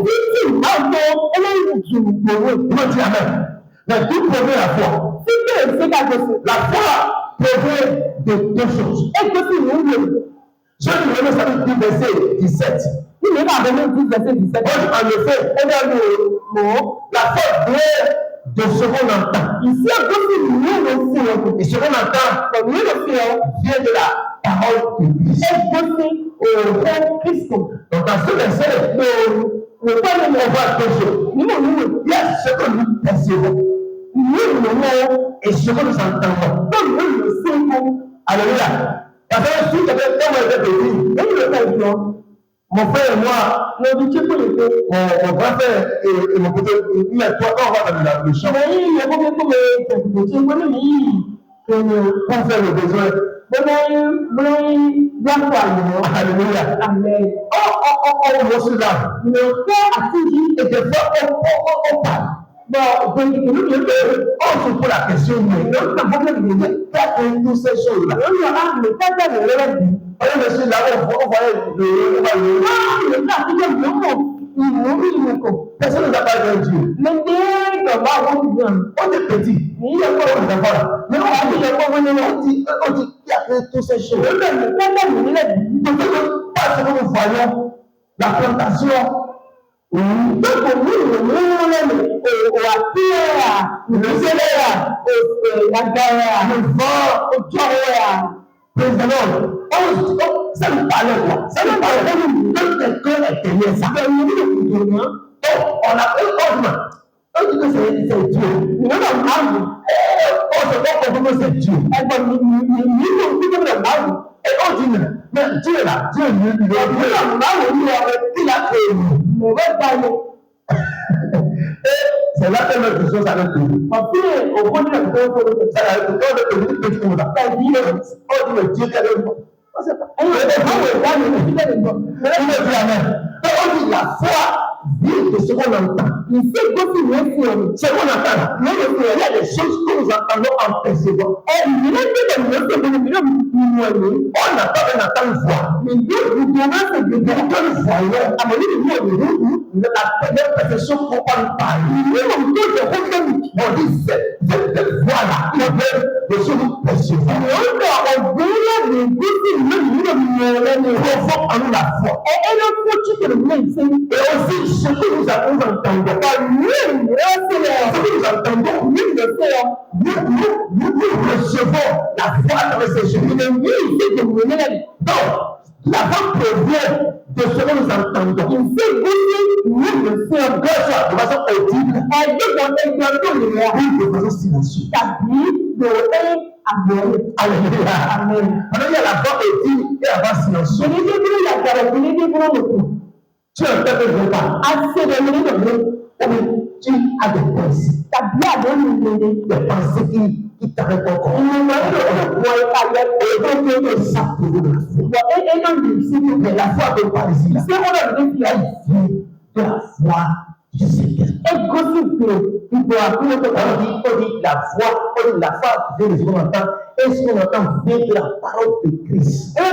Amen. Mais tout provient la foi. La foi provient de deux choses. Je vais vous donner ça du verset 17. En effet, la foi vient de ce qu'on entend. Et ce qu'on entend vient de la parole de Christ. Donc dans ce verset, on voit deux choses. Il y a ce que nous percevons et ce que nous entendons. Alléluia. Parce que si quelqu'un était petit, mon frère et moi, mon grand frère et mon petit, mais toi, quand on va dans le champ, pour faire le besoin. Alléluia. Amen. On reçoit là. Et des fois, on parle. On se pose la question, mais on n'a pas besoin de faire toutes ces choses-là. On est là, on voyait personne ne n'a pas vu Dieu. On est petit. Mais on dit qu'il y a fait toutes ces choses. Parce que nous voyons la plantation. Ça nous parlait quoi? Ça nous parlait de quelqu'un derrière ça. On a pris ordre. On dit que c'est Dieu. On se voit comme c'est Dieu. Et on dit, mais Dieu là, Dieu, il a créé nous. C'est là que notre chose avec nous. Ça va être quand on est petit comme ça. On dit le Dieu qui a le monde. On ne sait pas. On dit la foi vient de ce qu'on entend. Ce qu'on entend, il y a des choses que nous entendons en percevant. On n'a pas un entendre voir. Mais Dieu vous donnera ce que nous voyons. La première perfection qu'on parle par on dit cette voix-là, il y avait des choses que nous percevons. Provoque en nous la foi. Et aussi ce que nous avons entendu. Ce que nous entendons, nous recevons la foi à travers ces choses. Donc, la foi provient de ce que nous entendons. Que ce soit de façon audible ou de façon silencieuse. Alléluia. Amen. Alors, il y a la voix audible et la voix silencieuse. Tu entends que je parle. Tu as des pensées. Des pensées qui t'arrêtent encore. Ça provient de la foi. Mais la foi de pas ici. Elle vient de la foi du Seigneur. On dit la foi vient de ce qu'on entend. Et ce qu'on entend vient de la parole de Christ. Si on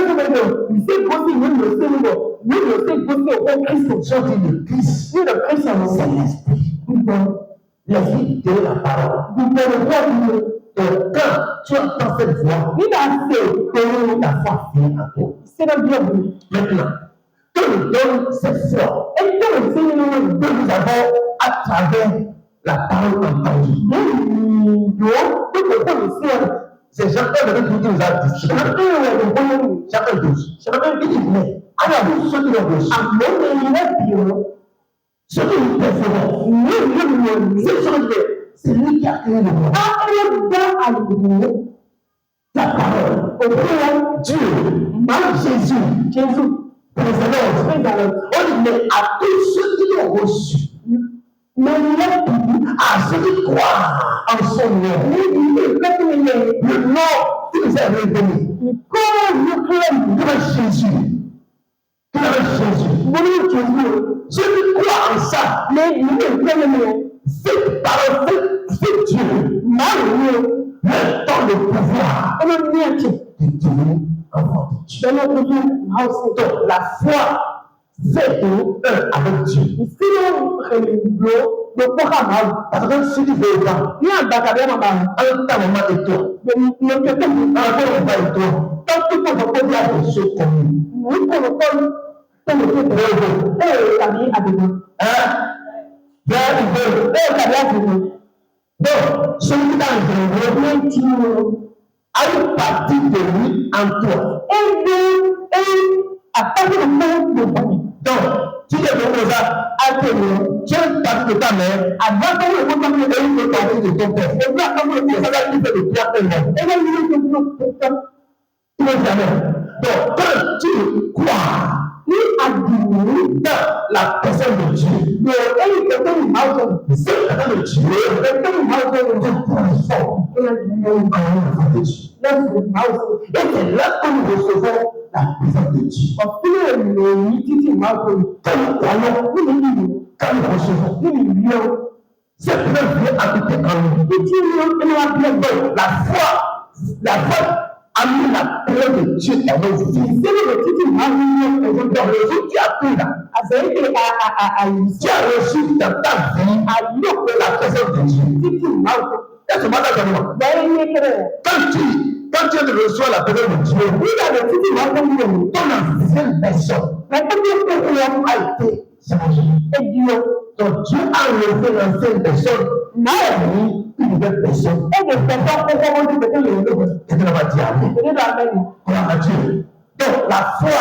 dit le Christ, c'est l'esprit. L'esprit de la parole. Donc, quand tu entends cette voix, la foi vient à toi. Maintenant, que nous donne cette foi que nous avons à travers la parole entendue. C'est Jean-Paul qui nous a dit. Chapitre 12. Il dit, mais alors, ceux qui ont reçu, ceux qui nous préférons, c'est lui qui a créé le monde. La parole, au nom Dieu, Jésus, précédente. On dit, mais à tous ceux qui l'ont reçu, à ceux qui croient en son nom, le nom qui nous est révélé, Jésus. Ceux qui croient en ça, cette parole, c'est Dieu, leur donne le pouvoir de devenir enfant de Dieu. Donc, la foi fait de nous un avec Dieu. Parce que si tu veux pas, un temps moment et toi, un temps va et toi, tant que tu peux dire des choses communes. Donc, celui qui t'a a une partie de lui en toi. Donc, tu te proposes à tenir, tu as une partie de ta mère, avant que tu aies une partie de ton père. Et là, comme tu fais de bien faire. Tu ne jamais. Donc, quand tu crois, dans la personne de Dieu, cette personne de Dieu, et c'est là que nous recevons la présence de Dieu. Quand nous croyons, quand nous recevons, cette présence vient habiter en nous. La foi a mis la présence de Dieu dans nos vies. Dans le jour tu as pris là, tu as reçu dans ta vie la présence de Dieu. Est-ce que tu quand tu reçois la présence de Dieu, ton ancienne personne a été changée. Donc Dieu a enlevé l'ancienne personne, une nouvelle personne. Et tu vas dire Amen. Donc la foi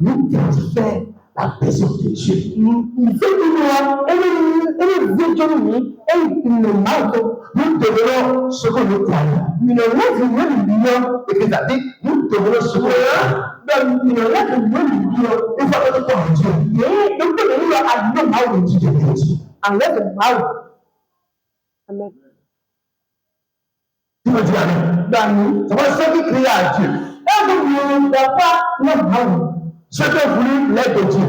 nous transfère la présence de Dieu. Nous devenons ce que nous croyons. Et c'est-à-dire, nous devenons ce que nous croyons. Une fois que nous croyons en Dieu, Dieu devient Dieu. Amen. Tu me dis Amen. C'est pour ceux qui crient à Dieu. Ceux qui ont voulu l'aide de Dieu.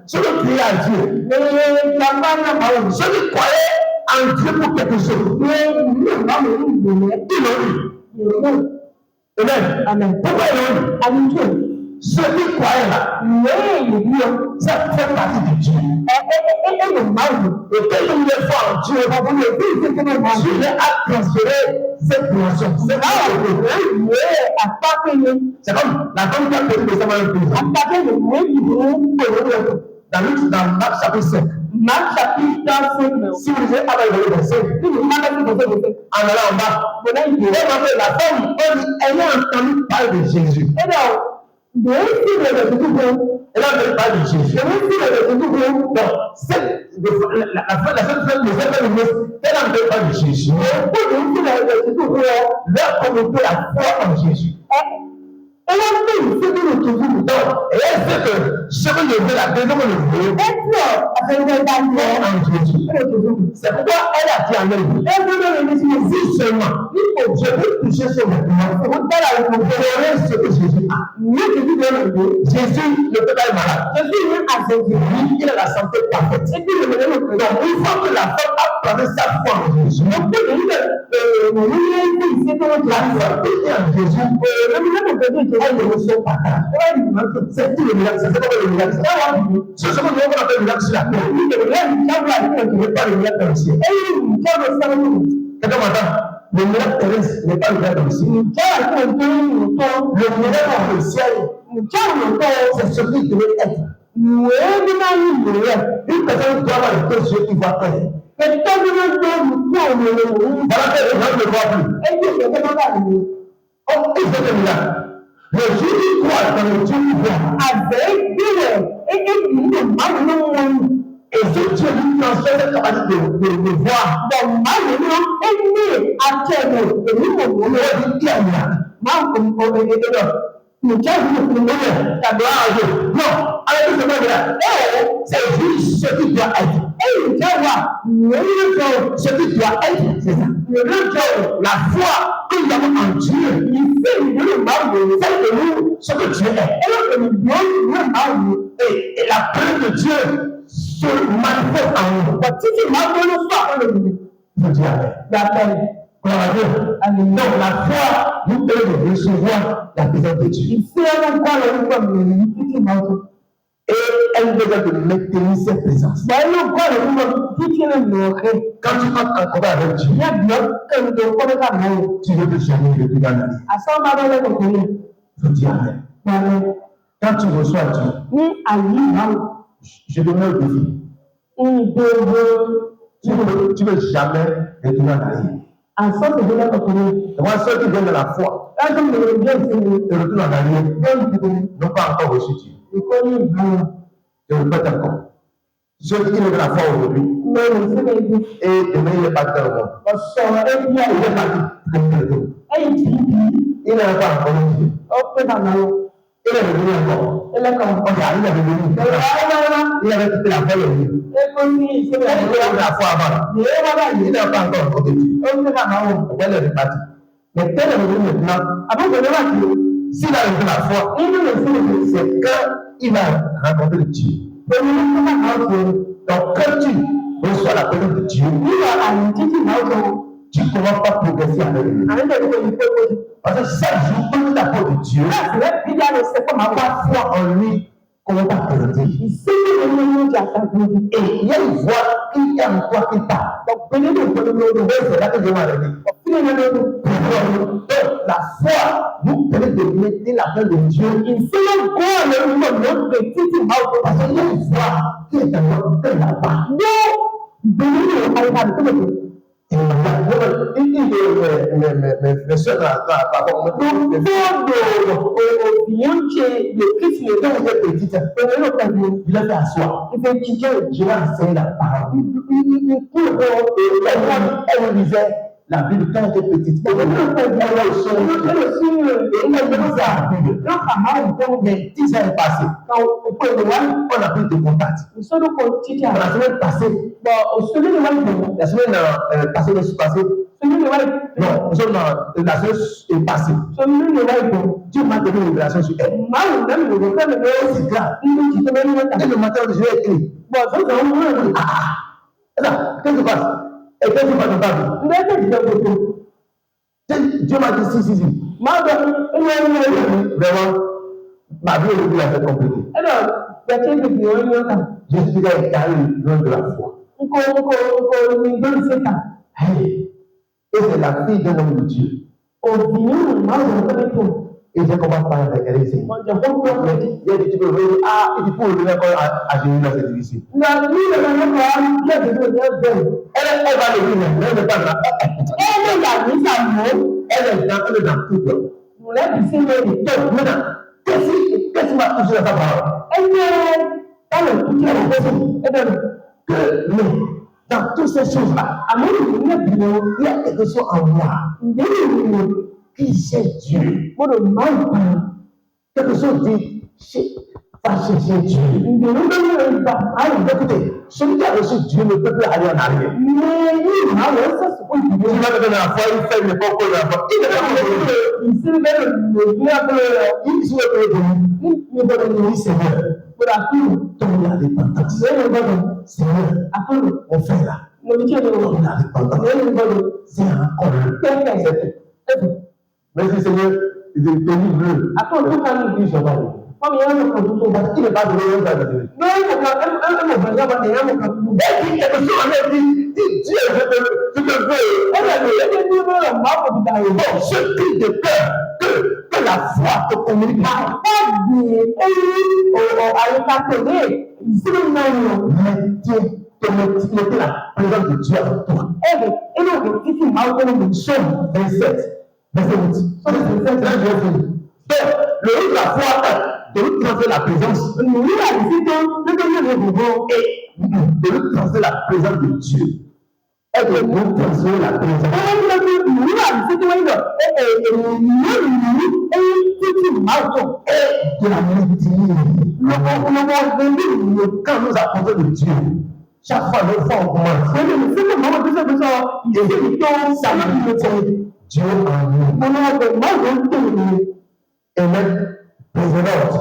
Ceux qui crient à Dieu. Ceux qui croyaient en Dieu pour quelque chose. Ils l'ont eu. Amen. Pourquoi ils l'ont eu? Ceux qui croyaient là, ça fait partie de Dieu. Et quand ils le font en Dieu, Dieu a transféré cette création. C'est comme la femme qui a perdu le sang dans le prison. Dans Marc chapitre 5, Marc chapitre 5. Si vous lisez avec le verset, Si vous m'avez dit que en allant en bas, la femme, elle a entendu parler de Jésus. et donc, de ici le Elle a entendu parler de Jésus. Donc, la seule femme, les autres, elle a entendu parler de Jésus. Leur communauté a foi en Jésus. elle a fait une seconde toujours. Donc, et elle sait que ce que je veux, la deuxième le veut, en Jésus. C'est pourquoi elle a dit en elle, si seulement, je peux toucher ce vêtement, j'aurai ce que Jésus a. Jésus ne peut pas être malade. Lui, il a la santé parfaite. Donc, une fois que la femme a placé sa foi en Jésus, la santé est en Jésus, elle ne reçoit pas. C'est tout le miracle. C'est pas le miracle. C'est ce que nous appelle le miracle sur la terre. Il n'est pas le miracle dans le ciel. Quelqu'un m'entend? Le miracle terrestre n'est pas le miracle dans le ciel. Le miracle dans le ciel, c'est ce qui devait être. Une personne doit avoir les deux yeux qui voient clair. Voilà que les gens ne voient plus. Oh, il fait le miracle. Le Dieu qui croit dans le Dieu qui voit. Et ce Dieu lui transfère cette capacité de voir. Il y a un miracle. Non, avec ce mot-là, c'est juste ce qui doit être. Ce qui doit être, c'est ça. La foi que nous avons en Dieu, il fait de nous ce que Dieu est. Et la preuve de Dieu se manifeste en nous. Je dis Amen. Donc la foi nous permet de recevoir la présence de Dieu. Et elle besoin de maintenir cette présence. Quand tu entres en combat avec Dieu, tu veux te jamais le plus dans la vie. Je dis Amen. Quand tu reçois Dieu, je te mets au défi. Tu ne veux jamais retourner en arrière. Moi, ceux qui viennent de la foi, et retournent en arrière, n'ont pas encore reçu Dieu. Je répète encore. Ceux qui viennent de la foi aujourd'hui, et demain il n'est pas dans le monde. Il n'est pas encore Dieu. Il est revenu encore. Il est revenu. Il avait quitté la foi de Dieu. Il était de la foi avant. Il n'est pas encore de Dieu. Elle est repartie. Mais tel est revenu maintenant. S'il a revenu la foi, c'est quand il a rencontré Dieu. Donc quand tu reçois la présence de Dieu, tu ne commences pas à progresser avec lui. Parce que chaque jour, quand tu t'apportes de Dieu, ta foi en lui, comment pas présenter. Et il y a une voix qui est en toi qui parle. C'est là que je m'arrête. Donc, la foi nous permet de mettre la main de Dieu. Parce qu'il y a une voix qui est en toi qui n'a pas. Mes soeurs, il a fait asseoir. Je vais enseigner la parole. Elle me disait la Bible quand elle était petite. Mais 10 ans est passé. On a pris de contact. La semaine passée, la semaine passée, non, la semaine est passée. Dieu m'a donné une révélation sur elle. C'est grave. Et le matin, je l'ai écrit. Qu'est-ce qui se passe? Et qu'est-ce qui se passe dans ta vie? Dieu m'a dit si. Vraiment, ma vie aujourd'hui a été compliquée. Je suis carré loin de la foi. Et c'est la fille d'un homme de Dieu. Et j'ai commencé par elle ici. But the whole problem is Il y a des types de il faut revenir encore à Jésus dans cette ici. that we are not going to get the good them. Elle va le dire, mais elle n'est pas là. Elle est là, mais ça vaut. Elle est dans tout. Vous l'avez dit, c'est le Donc, maintenant, qu'est-ce qui m'a touché dans sa parole? elle est dans le tout qui est Que nous, dans toutes ces choses-là, il y a quelque chose en moi qui sait Dieu. Quelque chose dit, va chercher Dieu. Écoutez, celui qui a reçu Dieu ne peut plus aller en arrière. Tu vas te donner la foi, il fait une époque pour la foi. Il ne peut plus Seigneur, donne la dépendance. Seigneur, on fait là. Donne la dépendance. C'est encore le. Merci Seigneur, il est tenu bleu. Il s'en va. Il n'est pas de l'eau dans le Dieu. Et puis, quelque chose en elle dit, Dieu, je te veux. Bon, ce cri de cœur, que la foi te communique. Mais Dieu te mettait la présence de Dieu avec toi. Somme 27, verset 8. Donc, le route de la foi de nous transférer la présence. Et de nous transférer la présence de Dieu. Et de nous transférer la présence. Et de la multiplier. Quand nous apportons de Dieu, chaque fois nous fois on commence. Dieu en nous. Et mettre préservante.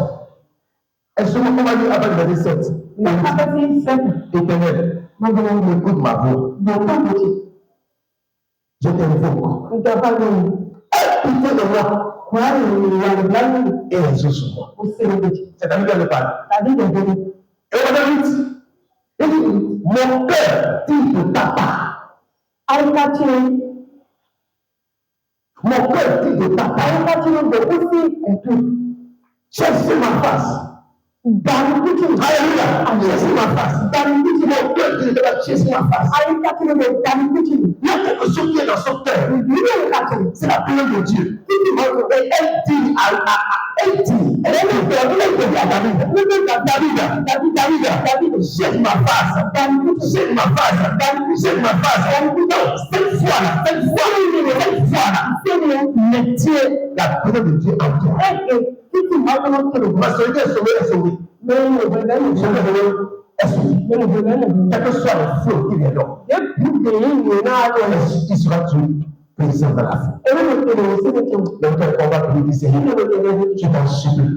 Est-ce qu'on va dire avec le verset 7? Éternel, écoute ma voix. Je t'invoque. Aie pitié de moi. Et agis sur moi. C'est à lui qu'elle parle. Et on va dire, il dit, mon cœur dit de ta part. Mon cœur dit de ta part. Cherchez ma face. Alléluia. Cherchez ma face. Mon cœur dit de ta part. Cherchez ma face. Il y a quelque chose qui est dans son cœur. C'est la prière de Dieu. Et elle dit à David, jette ma face. Jette ma face. Donc, cette fois-là, mettez la prière de Dieu en toi. Ma soeur est sauvée. Quel que soit le feu qui vient donc, il sera tué. Présent dans la foi. Donc, on va prier, Seigneur, je t'en supplie.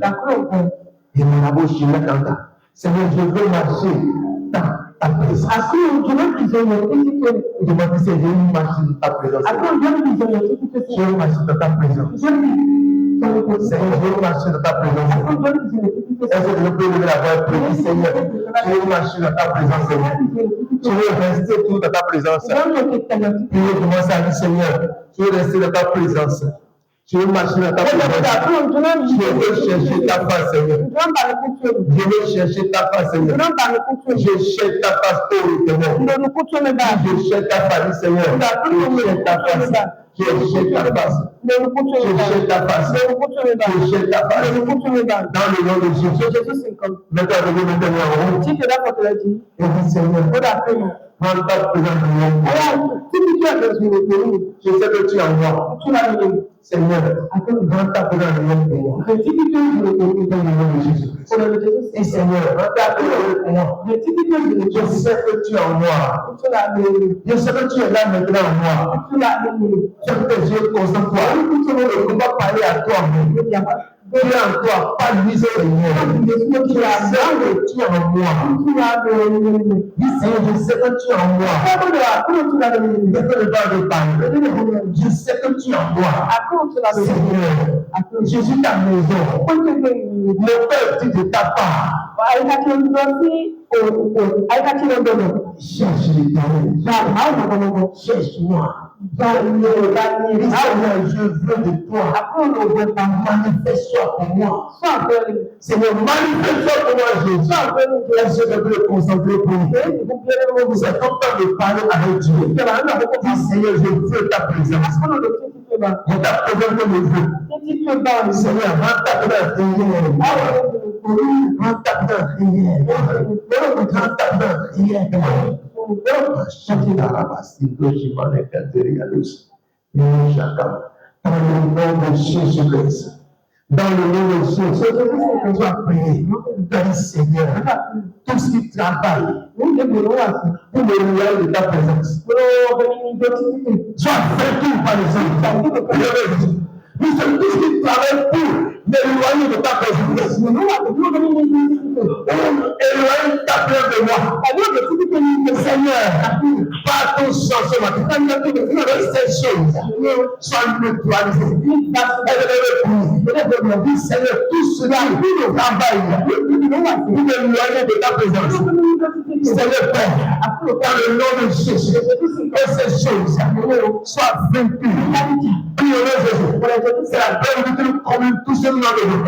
Et mon amour, je m'attends. Seigneur, je veux marcher dans ta présence. Je m'attends, Seigneur, je veux marcher dans ta présence. Je veux marcher dans ta présence. Seigneur, je veux marcher dans ta présence. Est-ce que je peux lever la voix et prier, Seigneur? Je veux marcher dans ta présence, Seigneur. Je veux rester tout dans ta présence. Priez commencer à dire, Seigneur, je veux rester dans ta présence. Je veux marcher dans ta présence. Je veux chercher ta face, Seigneur. Je veux chercher ta face, Seigneur. Je cherche ta face, oh Éternel. Je cherche ta face, Seigneur. Je cherche ta face. Je cherche ta face. Je cherche ta face. Je cherche ta face. Dans le nom de Jésus. Mettez avec nous maintenant en route. Et dis, Seigneur, prends ta présence en moi. Je sais que tu es en moi. Seigneur, prends ta présence en moi. Dans le nom de Jésus. Et Seigneur, prends ta présence en moi. Je sais que tu es en moi. Je sais que tu es là maintenant en moi. Ferme tes yeux, concentre-toi. On va parler à toi. Tu es en toi, pas lui, Seigneur. Tu es en moi. Dis, Seigneur, je sais que tu es en moi. Je sais que tu es en moi. Seigneur, je suis ta maison. Mon père dit de ta part. Cherche l'éternel. Cherche-moi. Seigneur, je veux de toi. Manifeste-toi pour moi. Seigneur, manifeste-toi pour moi, Jésus. Est-ce que je peux me concentrer pour lui? C'est ton temps de parler avec Dieu. Dis, Seigneur, je veux ta présence. On t'a présenté le vœu. Seigneur, rends ta prière réelle. Rends ta prière réelle. Rends ta prière réelle. Dans le nom de Jésus-Christ. Dans le nom de Jésus, on doit prier. Père Seigneur, tout ce qui travaille pour le royaume de ta présence. Sois vaincu par les hommes. Nous sommes tous qui travaillent pour l'éloigner de ta présence. Éloigne ta présence de moi. Seigneur, par ton sang ce matin, ces choses soient neutralisées. Seigneur, tout cela, tout le travail, pour l'éloigner de ta présence. Seigneur Père, dans le nom de Jésus, que ces choses soient vaincues. Prions Jésus. C'est la paix de nous commun, tous ces noms de vous.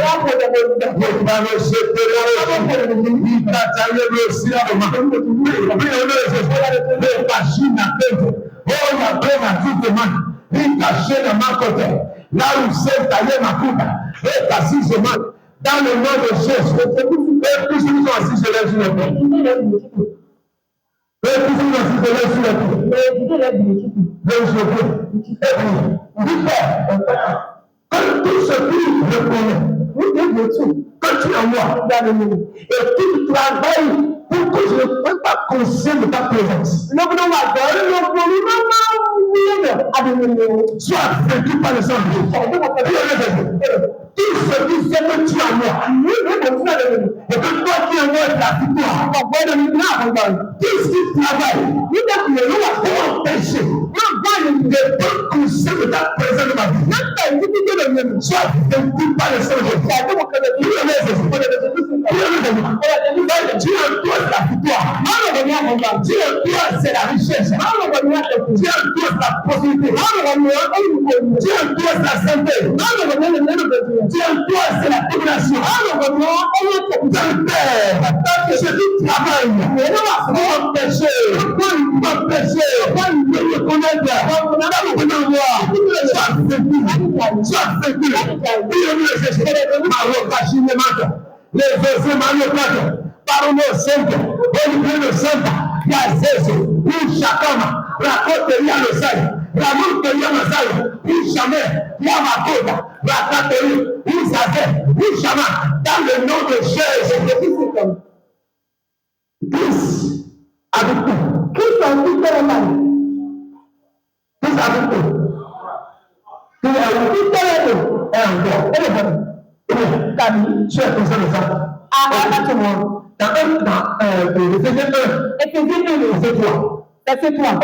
Là où c'est taillé ma coupe, et assis je manque. Dans le nom de Jésus, et tous ceux qui sont assis, je lève sur le pied. Et tous ceux qui sont assis, je lève sur le pied. Lève sur le pied. Et puis, dis Père, que tout ce qui me connaît, que tu es en moi, et tout travail pour que je ne sois pas conscient de ta présence. Sois vaincu par le sang de Dieu. Tout ce qui fait que tu es en moi, et que toi qui es en moi, la victoire. Tout ce qui travaille pour empêcher de prendre conscience de ta présence de ma vie. Sois vaincu par le sang de Dieu. Dieu en toi c'est la victoire. Dieu en toi c'est la richesse. Dieu en toi c'est la possibilité. Dieu en toi c'est la santé. Dieu en toi c'est la domination. Dans le Père, ce qui travaille pour empêcher de me connaître. Sois vaincu. Les versets maniocates, parole sainte, Olivier le Sainte, Yazès, Chakama, Racoteria le Saï, Ramoteria le Saï, jamais, Yamakoda, Rakateri, Zazé, Chama, dans le nom de Jésus. 10 avec tout. Qui sont tous les hommes? 10 avec tout. Qui est tout les hommes? Et encore. Et les hommes. Tu es conscient de ça. Dans Éphésiens 1,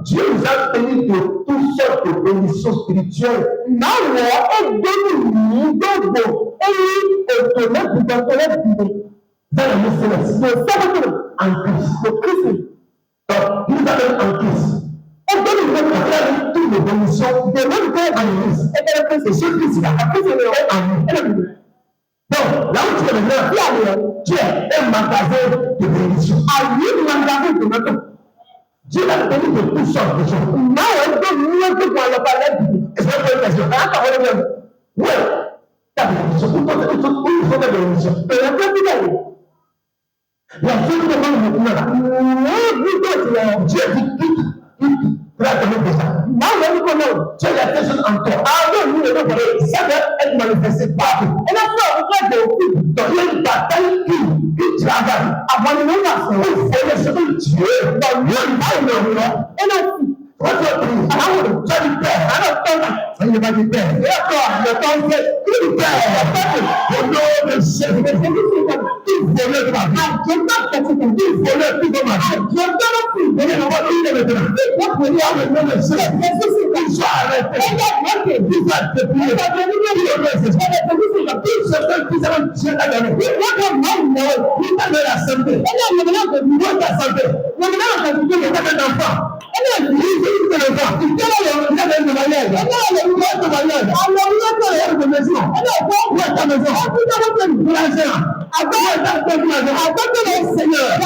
Dieu nous a bénis de toutes sortes de bénédictions spirituelles. Dans le monde céleste. En Christ. Donc, nous avons en Christ. On donne une réponse toutes les bénédictions de même Père en Christ. Et c'est ce Christ-là. En nous. Donc, là où tu es maintenant, tu es un magasin de bénédiction. Dieu l'a béni de toutes sortes de choses. Est-ce que tu as une question? Oui. Ta bénédiction. Où sont tes bénédictions? La seule chose maintenant, Dieu dit quitte. Tu as donné déjà. Tu as quelque chose encore. Ça doit être manifesté partout. Donc, il y a une bataille qui travaille. Il faut le chemin de Dieu. Dans le monde, quand tu as pris, tu as dit Père. Il va dire Père. D'accord, le temps fait. Père, au nom de Jésus, il volait de ma vie. Il volait tout de ma vie. Il est maintenant. Le nom de Jésus, il soit arrêté. Il va te prier. Tout ce que Dieu t'a donné. Il t'a donné la santé. Ta santé. Il t'a donné un enfant. Seigneur,